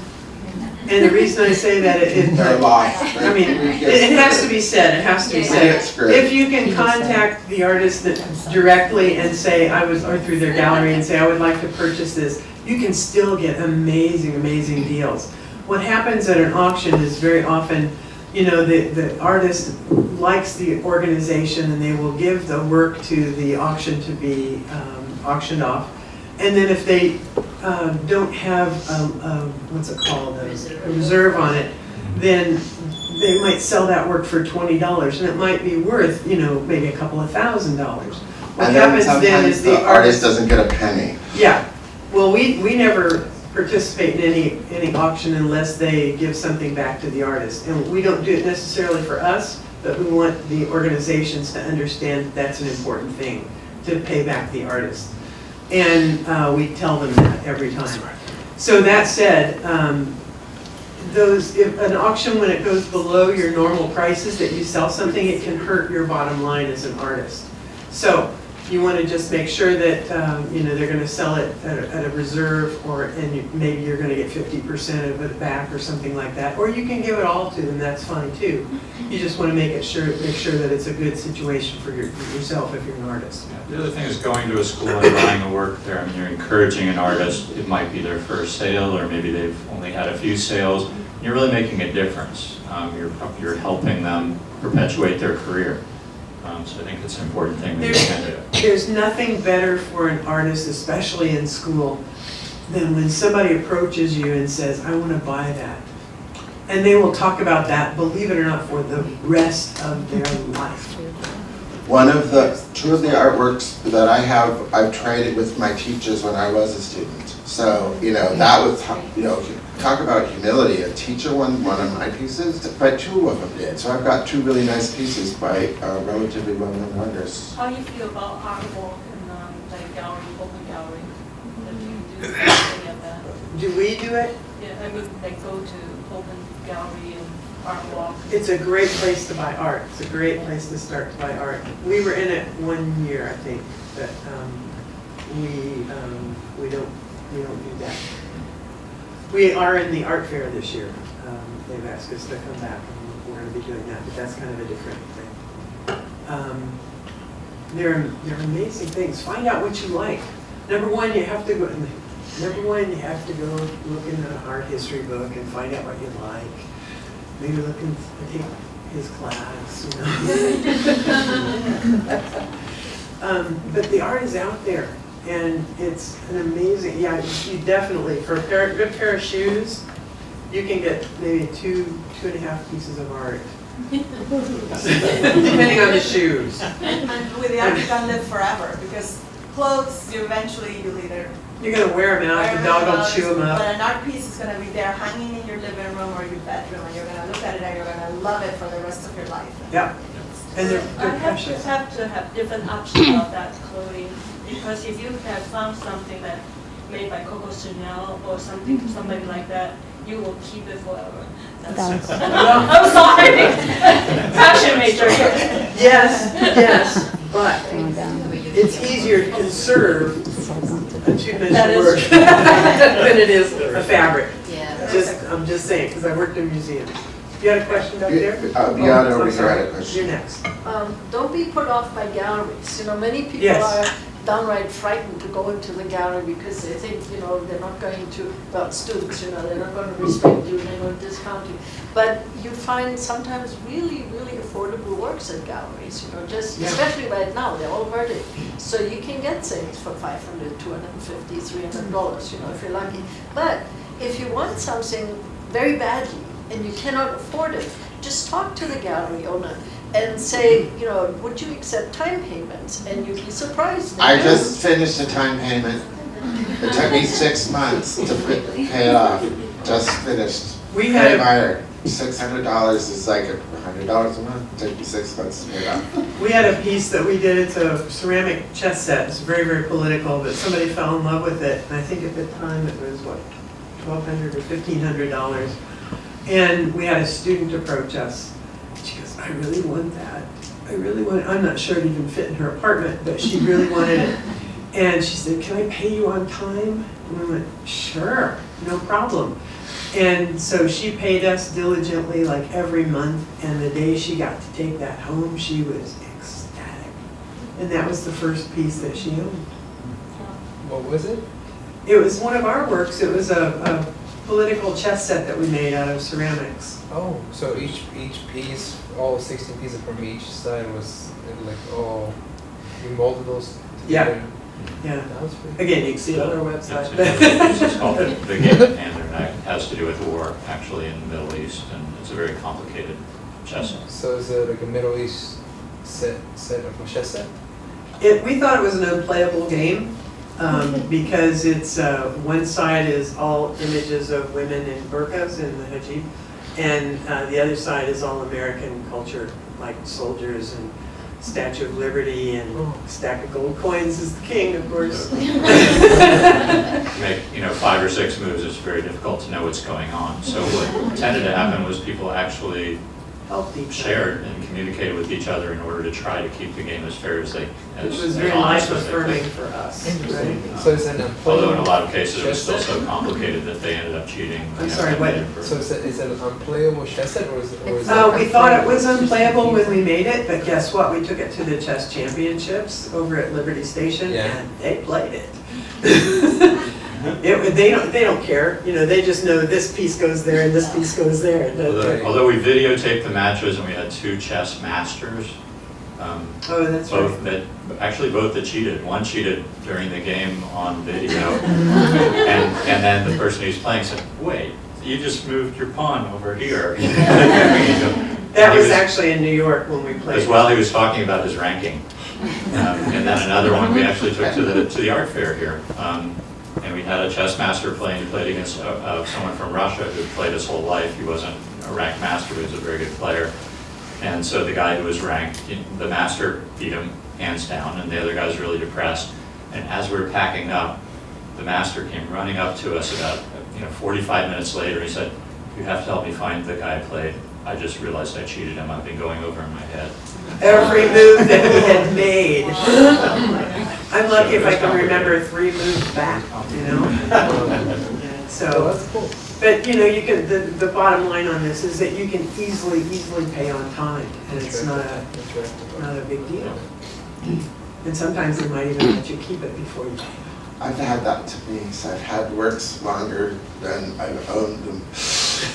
And the reason I say that is, They're lost. I mean, it has to be said, it has to be They said. get screwed. If you can contact the artist directly and say, or through their gallery and say, I would like to purchase this, you can still get amazing, amazing deals. What happens at an auction is very often, you know, the artist likes the organization and they will give the work to the auction to be auctioned off. And then if they don't have what's it called, a reserve on it, then they might sell that work for $20, and it might be worth, maybe a couple of $1,000s. What And then happens then is sometimes the artist doesn't get a penny. Yeah, well, we never participate in any auction unless they give something back to the artist. And we don't do it necessarily for us, but we want the organizations to understand that that's an important thing, to pay back the artist. And we tell them that every time. So that said, if an auction, when it goes below your normal prices that you sell something, it can hurt your bottom line as an artist. So you want to just make sure that they're going to sell it at a reserve, and maybe you're going to get 50% of it back or something like that, or you can give it all to them. That's fine too. You just want to make sure that it's a good situation for yourself if you're an artist. Yeah, the other thing is going to a school and buying a work there. I mean, you're encouraging an artist. It might be their first sale, or maybe they've only had a few sales. You're really making a difference. You're helping them perpetuate their career. So I think it's an important thing that you can do. There's nothing better for an artist, especially in school, than when somebody approaches you and says, I want to buy that. And they will talk about that, believe it or not, for the rest of their life. Two of the artworks that I have, I've traded with my teachers when I was a student. So, that was, talk about humility. A teacher won one of my pieces, but two of them did. So I've got two really nice pieces by relatively well-known artists. How do you feel about artwork and like gallery, open gallery? Do you do any of that? Do we do it? Yeah, I mean, like go to open gallery and art walk. It's a great place to buy art. It's a great place to start to buy art. We were in it 1 year, I think, but we don't do that. We are in the art fair this year. They've asked us to come back, and we're going to be doing that, but that's kind of a different thing. They're amazing things. Find out what you like. Number one, you have to go look in an art history book and find out what you like. Maybe take his class, But the art is out there. And it's an amazing, you definitely, for a good pair of shoes, you can get maybe two and a half pieces of art. Depending on the shoes. And with the art, you can live forever, because clothes, you'll either... You're going to wear them out, the dog will chew them up. But an art piece is going to be there hanging in your living room or your bedroom, and you're going to look at it and you're going to love it for the rest of your life. Yeah. And they're I precious. have to have different options of that clothing, because if you have found something that made by Coco Chanel or somebody like that, you will keep it forever. I'm sorry, fashion major. Yes, but it's easier to conserve a two-dimensional work than it is a fabric. I'm just saying, because I worked in museums. You had a question up there? Beyond over here, I had a question. You're next. Don't be put off by galleries. Many people Yes. are downright frightened to go into the gallery because they think, they're not going to, students, they're not going to respect you, they're going to discount you. But you find sometimes really, really affordable works at galleries, especially right now, they're all hurting. So you can get things for $500, $250, $300, if you're lucky. But if you want something very badly and you cannot afford it, just talk to the gallery owner and say, would you accept time payments? And you'd be surprised. I just finished a time payment. It took me 6 months to pay it off. Just finished. We had $600 is like $100 a month. It took me 6 months to pay it off. We had a piece that we did. It's a ceramic chess set. It's very, very political, but somebody fell in love with it. And I think at the time it was, $1,200 or $1,500. And we had a student approach us. She goes, I really want that. I'm not sure it even fit in her apartment, but she really wanted it. And she said, can I pay you on time? And we went, sure, no problem. And so she paid us diligently, like every month, and the day she got to take that home, she was ecstatic. And that was the first piece that she owned. What was it? It was one of our works. It was a political chess set that we made out of ceramics. Oh, so each piece, all 16 pieces from each side was you molded those together? Yeah. That was pretty. Again, you can see it on our website. It's called the Game of Panther, and it has to do with war, actually, in the Middle East, and it's a very complicated chess game. So is it like a Middle East set of chess set? We thought it was an unplayable game because it's one side is all images of women in burqas in the hijab, and the other side is all American culture, like soldiers and Statue of Liberty and stack of gold coins is the king, of course. Make 5 or 6 moves, it's very difficult to know what's going on. So what tended to happen was people actually Helped each other. shared and communicated with each other in order to try to keep the game as fair as they Which was very life affirming for us, right? So is it Although in a lot of cases it was still so complicated that they ended up cheating. I'm sorry, what? So is it an unplayable chess set or is it? We thought it was unplayable when we made it, but guess what? We took it to the chess championships over at Liberty Station, Yeah. and they played it. They don't care, they just know this piece goes there and this piece goes there. Although we videotaped the matches and we had 2 chess masters, Oh, that's right. both that cheated. One cheated during the game on video, and then the person who's playing said, "Wait, you just moved your pawn over here." That was actually in New York when we played. As well, he was talking about his ranking. And then another one we actually took to the art fair here. And we had a chess master playing. He played against someone from Russia who played his whole life. He wasn't a ranked master, but he was a very good player. And so the guy who was ranked, the master beat him hands down, and the other guy was really depressed. And as we were packing up, the master came running up to us about 45 minutes later. He said, "You have to help me find the guy I played. I just realized I cheated him. I've been going over in my head." Every move that he had made. I'm lucky if I can remember 3 moves back, So, that's cool. but you can, the bottom line on this is that you can easily pay on time, and it's not a big deal. And sometimes they might even let you keep it before you pay. I've had that to me, so I've had works longer than I've owned them.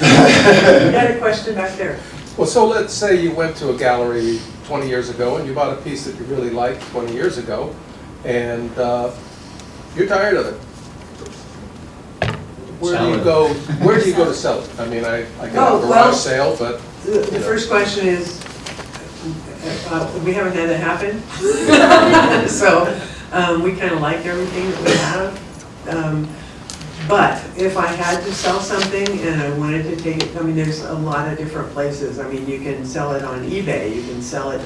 You had a question back there. Well, so let's say you went to a gallery 20 years ago and you bought a piece that you really liked 20 years ago, and you're tired of it. Where do you go? Where do you go to sell it? I mean, I get a garage sale, but The first question is, we haven't had it happen. So we kind of like everything that we have. But if I had to sell something and I wanted to take it, there's a lot of different places. You can sell it on eBay, you can sell it,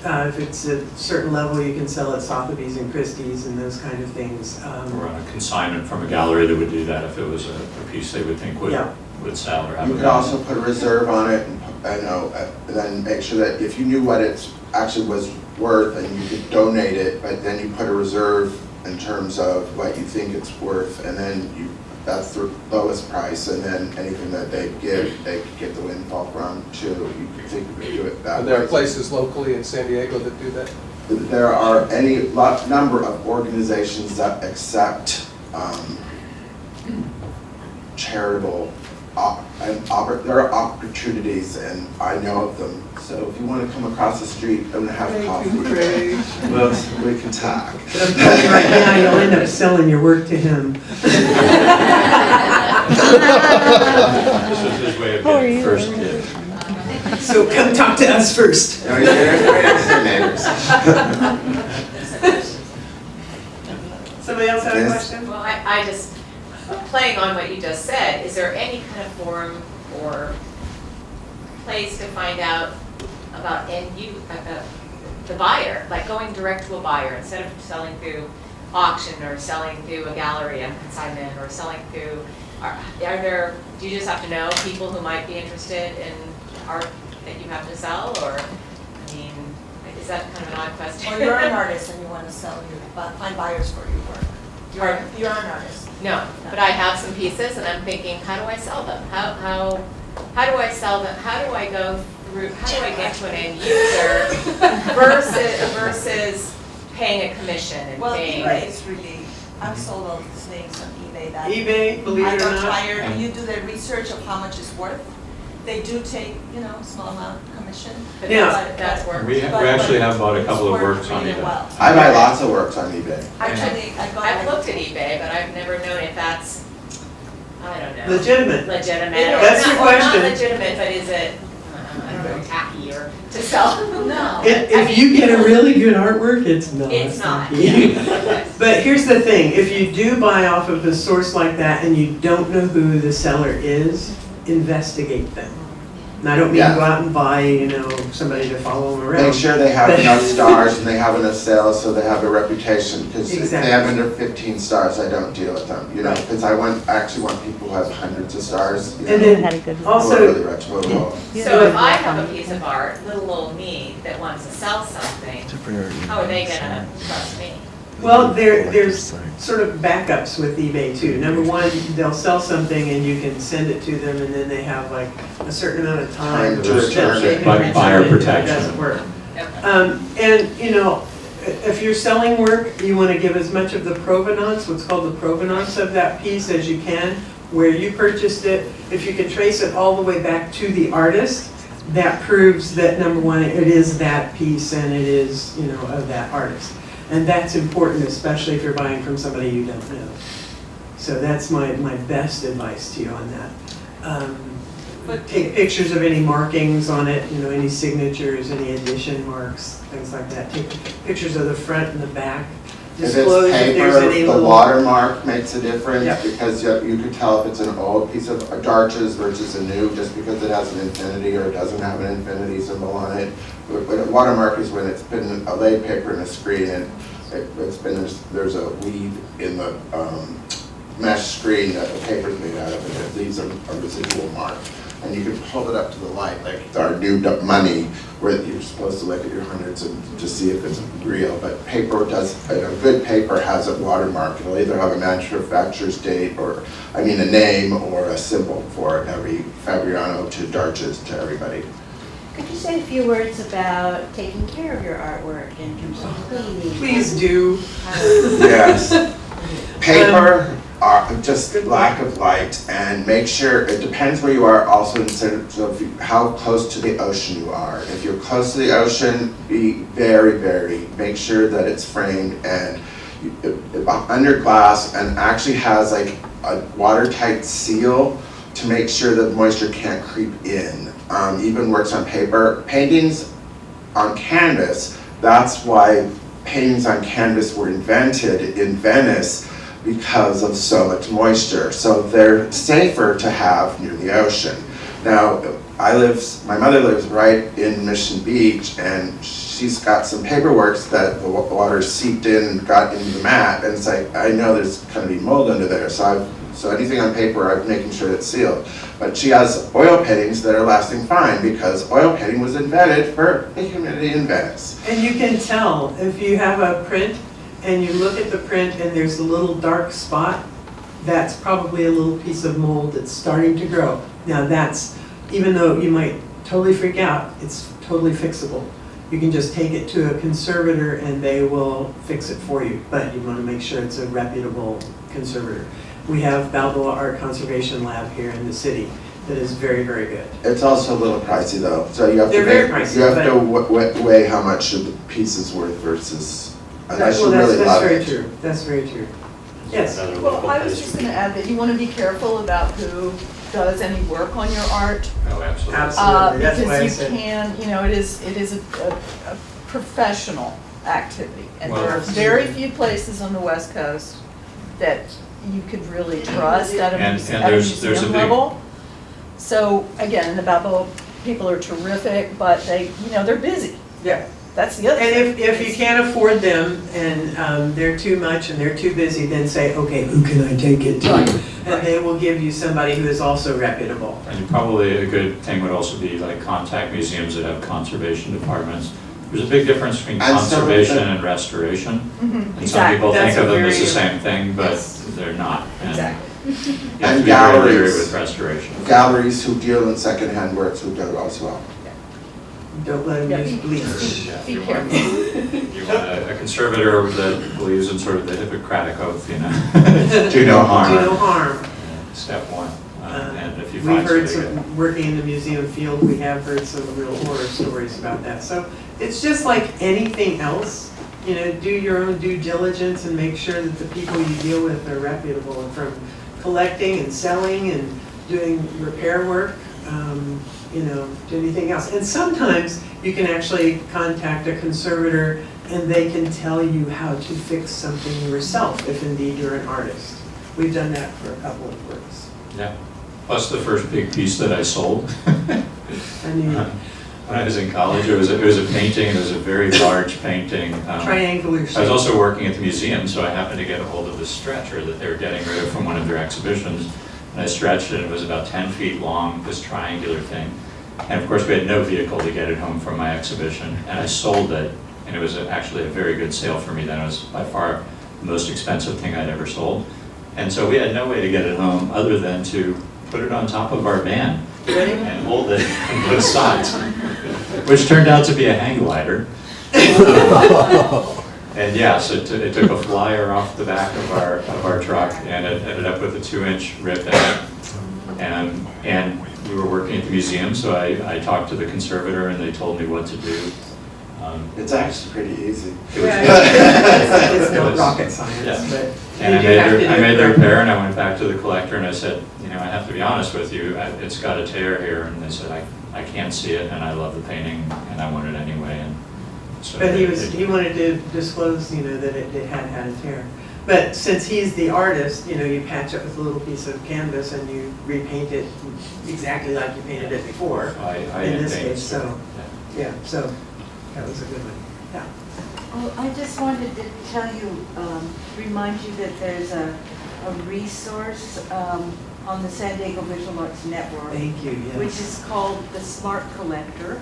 if it's a certain level, you can sell at Sotheby's and Christie's and those kind of things. Or on a consignment from a gallery that would do that if it was a piece they would think would sell or have. You could also put a reserve on it and then make sure that if you knew what it actually was worth and you could donate it, but then you put a reserve in terms of what you think it's worth, and then that's the lowest price, and then anything that they give, they could get the windfall from too. You could think you could do it that way. there are places locally in San Diego that do that. There are any number of organizations that accept charitable there are opportunities, and I know of them. So if you want to come across the street and have coffee, we can talk. But I'm telling you right now, you'll end up selling your work to him. This was his way of getting first dibs. So come talk to us first. No, you're neighbors. Somebody else have a Yes. question? Well, I just, playing on what you just said, is there any kind of forum or place to find out about the buyer, like going direct to a buyer instead of selling through auction or selling through a gallery on consignment or selling through, do you just have to know people who might be interested in art that you have to sell, or, is that kind of an odd question? Or you're an artist and you want to find buyers for your work. You're an artist. No, but I have some pieces and I'm thinking, how do I sell them? How do I sell them? How do I go through, how do I get to an end user versus paying a commission and paying? eBay is really, I've sold all these things on eBay that eBay, believe I it or got not. tired. You do the research of how much it's worth, They do take, a small amount of commission. Yeah. but That's work. We actually have bought a couple of it's worked works on really eBay. well. I buy lots of works on eBay. Actually, I got. I've looked at eBay, but I've never known if that's, I don't know. Legitimate. Legitimate, or That's your not, or not question. legitimate, but is it, I don't know, tacky or to sell? No. If you get a really good artwork, it's not. It's not. tacky. Okay. But here's the thing, if you do buy off of a source like that and you don't know who the seller is, investigate them. And I don't mean Yeah. go out and buy, somebody to follow them around. Make sure they have enough stars and they have enough sales so they have a reputation. Because if they Exactly. have under 15 stars, I don't deal with them, Right. because I actually want people who have hundreds of stars, And then who are also, really reputable. So if I have a piece of art, little old me, that wants to sell something, how are they gonna trust me? well, there's sort of backups with eBay too. Number one, they'll sell something and you can send it to them and then they have like a certain amount of time Time that to they return can it. return Buyer it if it protection. doesn't work. Okay. And, if you're selling work, you want to give as much of the provenance, what's called the provenance of that piece as you can, where you purchased it. If you can trace it all the way back to the artist, that proves that, number one, it is that piece and it is, of that artist. And that's important, especially if you're buying from somebody you don't know. So that's my best advice to you on that. Take pictures of any markings on it, any signatures, any addition marks, things like that. Take pictures of the front and the back. If Disclose it's if there's paper, any the little. watermark makes a difference Yep. because you could tell if it's an old piece of Darches versus a new, just because it has an infinity or it doesn't have an infinity symbol on it. But a watermark is when it's been a laid paper and a screen and there's a weave in the mesh screen that the paper's made out of, and it leaves a residual mark. And you can hold it up to the light, like our new money, where you're supposed to look at your hundreds and just see if it's real. But paper a good paper has a watermark. It'll either have a manufacturer's date or, a name or a symbol for it, every Fabriano to Darches to everybody. Could you say a few words about taking care of your artwork in terms of cleaning? Please do. Yes. Paper, just lack of light, and make sure, it depends where you are also in terms of how close to the ocean you are. If you're close to the ocean, be very, make sure that it's framed and under glass and actually has like a watertight seal to make sure that moisture can't creep in. Even works on paper. Paintings on canvas, that's why paintings on canvas were invented in Venice, because of so much moisture. So they're safer to have near the ocean. Now, my mother lives right in Mission Beach, and she's got some paperworks that the water seeped in and got into the mat, and it's like, I know there's gonna be mold under there, so anything on paper, I'm making sure it's sealed. But she has oil paintings that are lasting fine, because oil painting was invented for the humidity in Venice. And you can tell if you have a print and you look at the print and there's a little dark spot, that's probably a little piece of mold that's starting to grow. Now that's, even though you might totally freak out, it's totally fixable. You can just take it to a conservator and they will fix it for you, but you want to make sure it's a reputable conservator. We have Balboa Art Conservation Lab here in the city that is very, very good. It's also a little pricey though, so you have They're to very pricey, you have but- to weigh how much the piece is worth versus, unless you Well, really that's love very it. true, that's very true. Yes. Another Well, local I was place just we- going to add that you want to be careful about who does any work on your art. Oh, absolutely. Absolutely, that's why I Because said. you can, it is a professional activity. And there are Well, very few places on the West Coast that you could really trust at a And museum there's a big- level. So again, the Balboa people are terrific, but they're busy. Yeah. That's the other thing. And if you can't afford them and they're too much and they're too busy, then say, okay, who can I take it to? And they will give you somebody who is also reputable. And probably a good thing would also be like contact museums that have conservation departments. There's a big difference between And so conservation the- and restoration. And some Exactly. people That's think of a them as the very- same thing, but Yes. they're not. And Exactly. you have And to be very leery galleries. with restoration. Galleries who deal in secondhand works will do it as well. Don't let Yeah, them use bleach. Yeah, Be you want- careful. You want a conservator that believes in sort of the Hippocratic oath, do no harm. Do no harm. Step one. And if you we've find heard something some, working in the museum field, we have heard some real horror stories about that. So it's just like anything else, you know, do your own due diligence and make sure that the people you deal with are reputable, and from collecting and selling and doing repair work, you know, to anything else. And sometimes you can actually contact a conservator and they can tell you how to fix something yourself, if indeed you're an artist. We've done that for a couple of works. Yeah, plus the first big piece that I sold. I knew When I was in college, it was a painting, and it was a very large painting. triangular shape. I was also working at the museum, so I happened to get a hold of this stretcher that they were getting rid of from one of their exhibitions. And I stretched it, and it was about 10 feet long, this triangular thing. And of course, we had no vehicle to get it home from my exhibition, and I sold it, and it was actually a very good sale for me then. It was by far the most expensive thing I'd ever sold. And so we had no way to get it home other than to put it on top of our van and hold it on both sides, which turned out to be a hang glider. And yes, it took a flyer off the back of our truck, and it ended up with a 2-inch rip in it. And we were working at the museum, so I talked to the conservator, and they told me what to do. It's actually pretty easy. It's no rocket science, Yeah. but And you do have to do I made the it. repair, and I went back to the collector, and I said, you know, I have to be honest with you, it's got a tear here. And they said, I can't see it, and I love the painting, and I want it anyway. And so But he wanted to disclose, you know, that it had a tear. But since he's the artist, you know, you patch it with a little piece of canvas and you repaint it exactly like you painted it before. I in didn't this paint it, case, so yeah, so that was a good one. Yeah. Well, I just wanted to tell you, remind you that there's a resource on the San Diego Visual Arts Network. Thank you. Yes. Which is called the Smart Collector,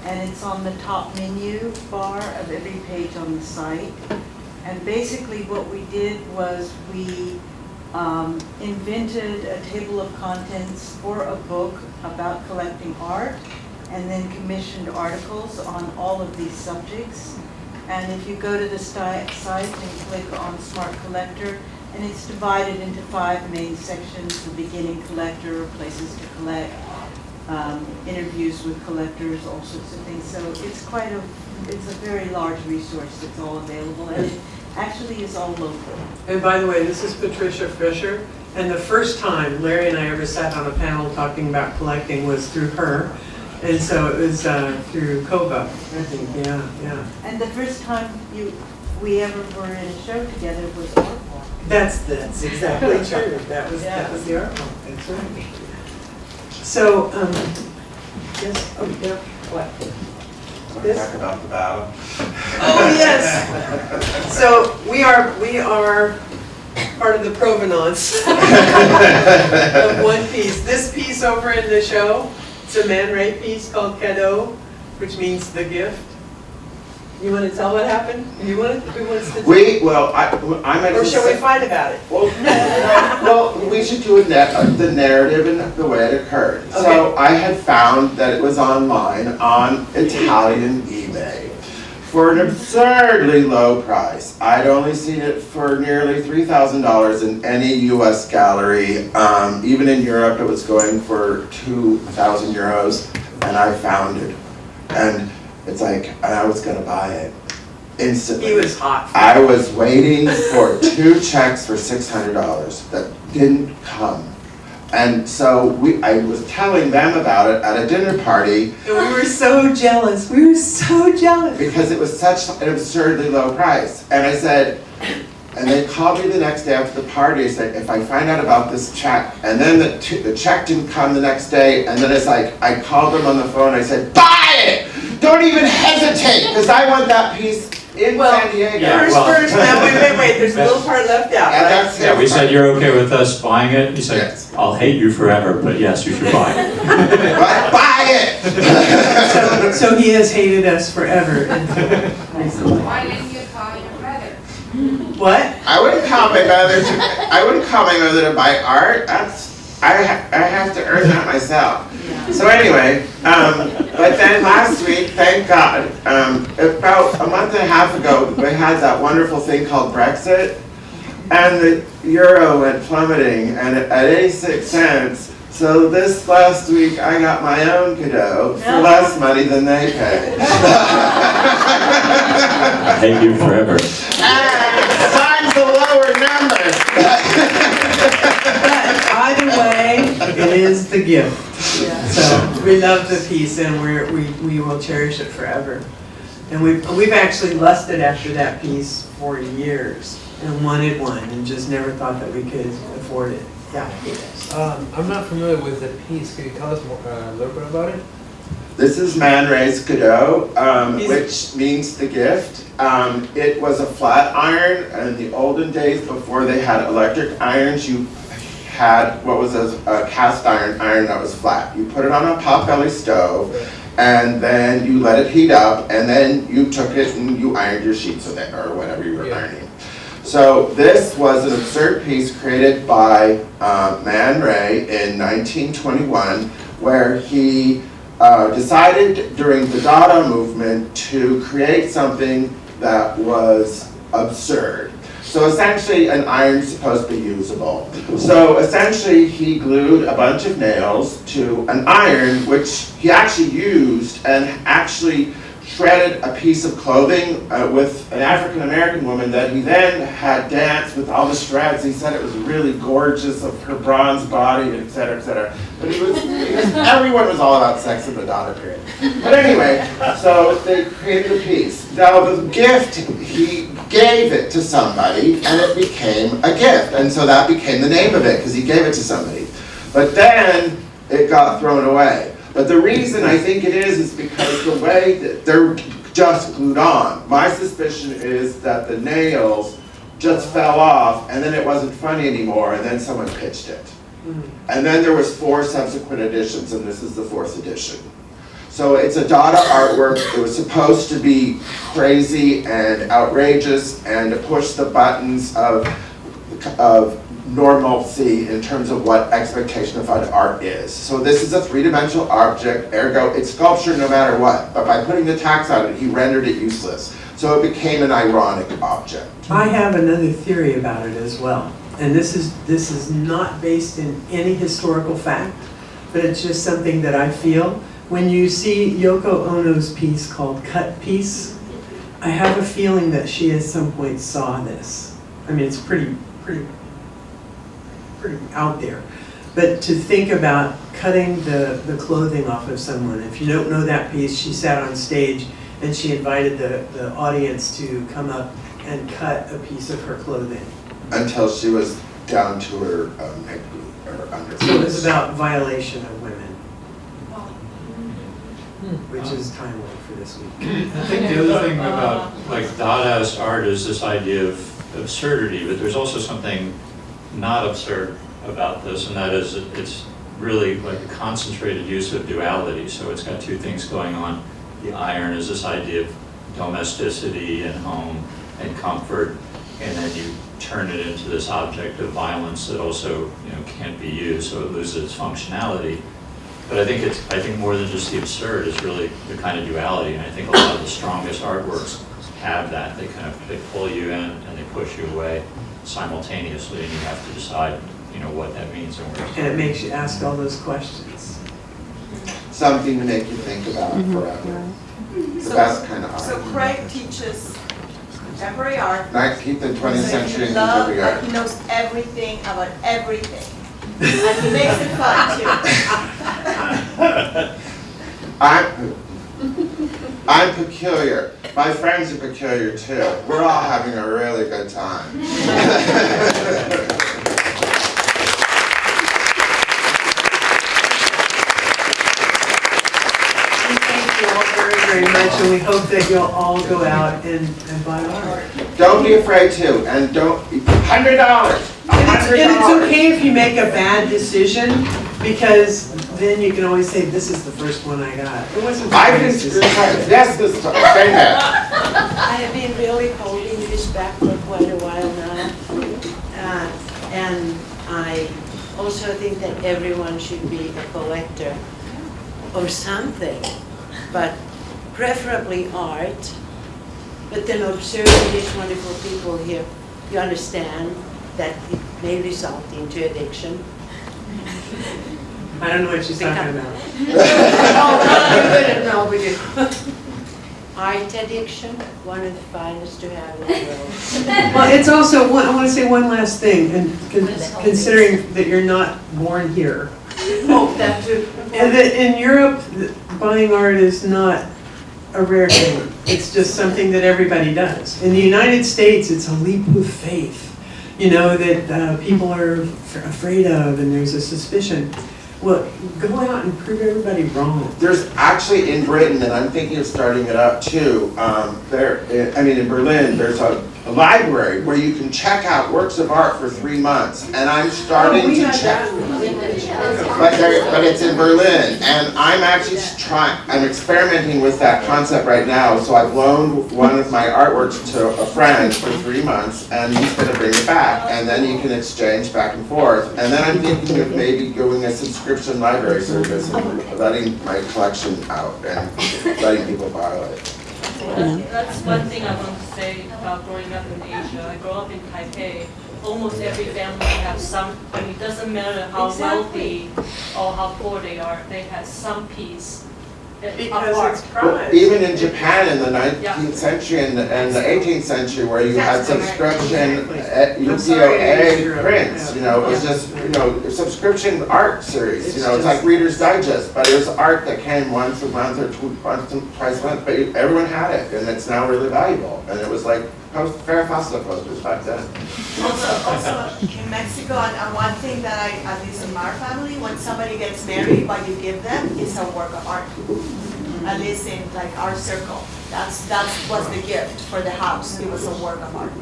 and it's on the top menu bar of every page on the site. And basically what we did was we invented a table of contents for a book about collecting art, and then commissioned articles on all of these subjects. And if you go to the site and click on Smart Collector, and it's divided into 5 main sections: the beginning collector, places to collect, interviews with collectors, all sorts of things. So it's a very large resource that's all available, and it actually is all local. And by the way, this is Patricia Fisher, and the first time Larry and I ever sat on a panel talking about collecting was through her. And so it was through COVA, I think, yeah. And the first time we ever were in a show together was Art Walk. That's exactly true. That was the art walk. That's right. So, yes, oh, yeah, what? This? Talk about the battle. Oh, yes. So we are part of the provenance of one piece. This piece over in the show, it's a Man Ray piece called Cadeau, which means the gift. You want to tell what happened? Who wants to tell? I'm at Or shall we fight about it? Well, we should do the narrative and the way it occurred. Okay. So I had found that it was online on Italian eBay for an absurdly low price. I'd only seen it for nearly $3,000 in any US gallery. Even in Europe, it was going for 2,000 euros, and I found it. And it's like, I was gonna buy it instantly. He was hot. I was waiting for 2 checks for $600 that didn't come. And so I was telling them about it at a dinner party. And we were so jealous. Because it was such an absurdly low price. And I said, and they called me the next day after the party. I said, if I find out about this check, and then the check didn't come the next day, and then it's like, I called them on the phone, I said, buy it! Don't even hesitate, because I want that piece in San Diego. Yeah, First, now, wait, there's a little part left out, right? Yeah, we said you're okay with us buying it. You said, Yes. I'll hate you forever, but yes, you should buy it. Buy it! So he has hated us forever. Why didn't you call your brother? What? I wouldn't call my mother to buy art. I have to earn that myself. So anyway, but then last week, thank God, about a month and a half ago, we had that wonderful thing called Brexit, and the euro went plummeting, and at 86 cents, So this last week, I got my own cadeau for less money than they paid. Hate you forever. Times the lower numbers. But either way, it is the gift. So we love the piece and we will cherish it forever. And we've actually lusted after that piece for years and wanted one and just never thought that we could afford it. Yeah. I'm not familiar with the piece. Can you tell us more, a little bit about it? This is Man Ray's cadeau, which means the gift. It was a flat iron. In the olden days, before they had electric irons, you had what was a cast iron that was flat. You put it on a potbelly stove, and then you let it heat up, and then you took it and you ironed your sheets with it, or whatever you were ironing. So this was an absurd piece created by Man Ray in 1921, where he decided during the Dada movement to create something that was absurd. So essentially, an iron's supposed to be usable. So essentially, he glued a bunch of nails to an iron, which he actually used and actually shredded a piece of clothing with an African-American woman that he then had dance with all the shreds. He said it was really gorgeous of her bronze body, et cetera, et cetera. But everyone was all about sex in the Dada period. But anyway, so they created the piece. Now the gift, he gave it to somebody and it became a gift. And so that became the name of it because he gave it to somebody. But then it got thrown away. But the reason I think it is because the way that they're just glued on. My suspicion is that the nails just fell off and then it wasn't funny anymore and then someone pitched it. And then there was 4 subsequent editions and this is the 4th edition. So it's a Dada artwork. It was supposed to be crazy and outrageous and to push the buttons of normalcy in terms of what expectation of art is. So this is a 3-dimensional object, ergo it's sculpture no matter what. But by putting the tax on it, he rendered it useless. So it became an ironic object. I have another theory about it as well. And this is not based in any historical fact, but it's just something that I feel. When you see Yoko Ono's piece called Cut Piece, I have a feeling that she at some point saw this. I mean, it's pretty out there. But to think about cutting the clothing off of someone, if you don't know that piece, she sat on stage and she invited the audience to come up and cut a piece of her clothing. Until she was down to her underfoot. So it was about violation of women, which is timely for this week. I think the other thing about like Dadaist art is this idea of absurdity, but there's also something not absurd about this, and that is it's really like a concentrated use of duality. So it's got 2 things going on. The iron is this idea of domesticity and home and comfort, and then you turn it into this object of violence that also can't be used, so it loses its functionality. But I think more than just the absurd is really the kind of duality, and I think a lot of the strongest artworks have that. They pull you in and they push you away simultaneously, and you have to decide what that means and where. And it makes you ask all those questions. Something to make you think about forever. The best kind of art. So Kraig teaches contemporary art. 19th and 20th century Love, contemporary art. he knows everything about everything. And he makes it fun too. I'm peculiar. My friends are peculiar too. We're all having a really good time. Very much, and we hope that you'll all go out and buy art. Don't be afraid to, and don't, $100. And it's okay if you make a bad decision, because then you can always say, this is the first one I got. It wasn't the first decision. Yes, this is, say that. I have been really holding this back for quite a while now. And I also think that everyone should be a collector of something, but preferably art. But then observing these wonderful people here, you understand that it may result into addiction. I don't know what she's talking about. No, we didn't. Art addiction, one of the finest to have in the world. Well, it's also, I want to say one last thing, and considering that you're not born here. Oh, that too. And that in Europe, buying art is not a rare thing. It's just something that everybody does. In the United States, it's a leap of faith, you know, that people are afraid of, and there's a suspicion. Well, go out and prove everybody wrong. There's actually in Britain, and I'm thinking of starting it up too, in Berlin, there's a library where you can check out works of art for 3 months, and I'm starting to check. But it's in Berlin, and I'm actually I'm experimenting with that concept right now, so I've loaned one of my artworks to a friend for 3 months, and he's gonna bring it back, and then you can exchange back and forth, and then I'm thinking of maybe doing a subscription library service and letting my collection out and letting people borrow it. That's one thing I want to say about growing up in Asia. I grew up in Taipei. Almost every family have some, I mean, it doesn't matter how wealthy or how poor they are, they have some piece of Because art. it's prized. Even in Japan in the 19th century and the 18th century, where you had subscription ukiyo-e prints, you know, it was just, you know, subscription art series, you know, it's like Reader's Digest, but it was art that came once a month or twice a month, but everyone had it, and it's now really valuable, and it was like fair pasta posters back then. Also in Mexico, and one thing that at least in our family, when somebody gets married, what you give them is a work of art. At least in like our circle, that was the gift for the house. It was a work of art.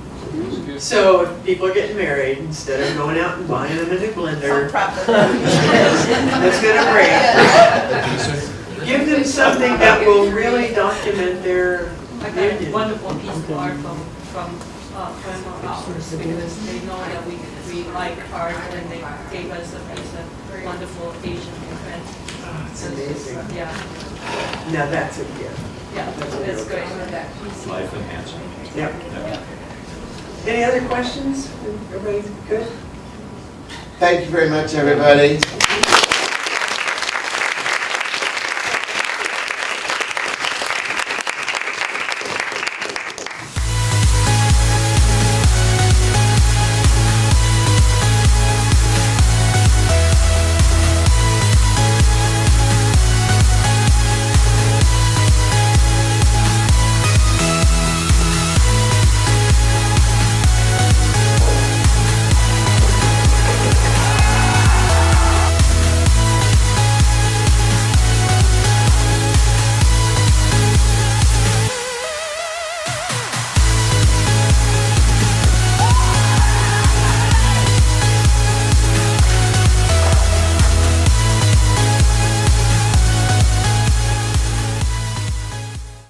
So if people are getting married, instead of going out and buying them a new blender, that's gonna break, give them something that will really document their I got a wonderful piece of art from Grandma Hours, because they know that we like art, and they gave us a piece of wonderful Asian print. It's amazing. Yeah. Now that's a gift. Yeah, it's great. Life enhancing. Yep. Any other questions? Everybody good? Thank you very much, everybody.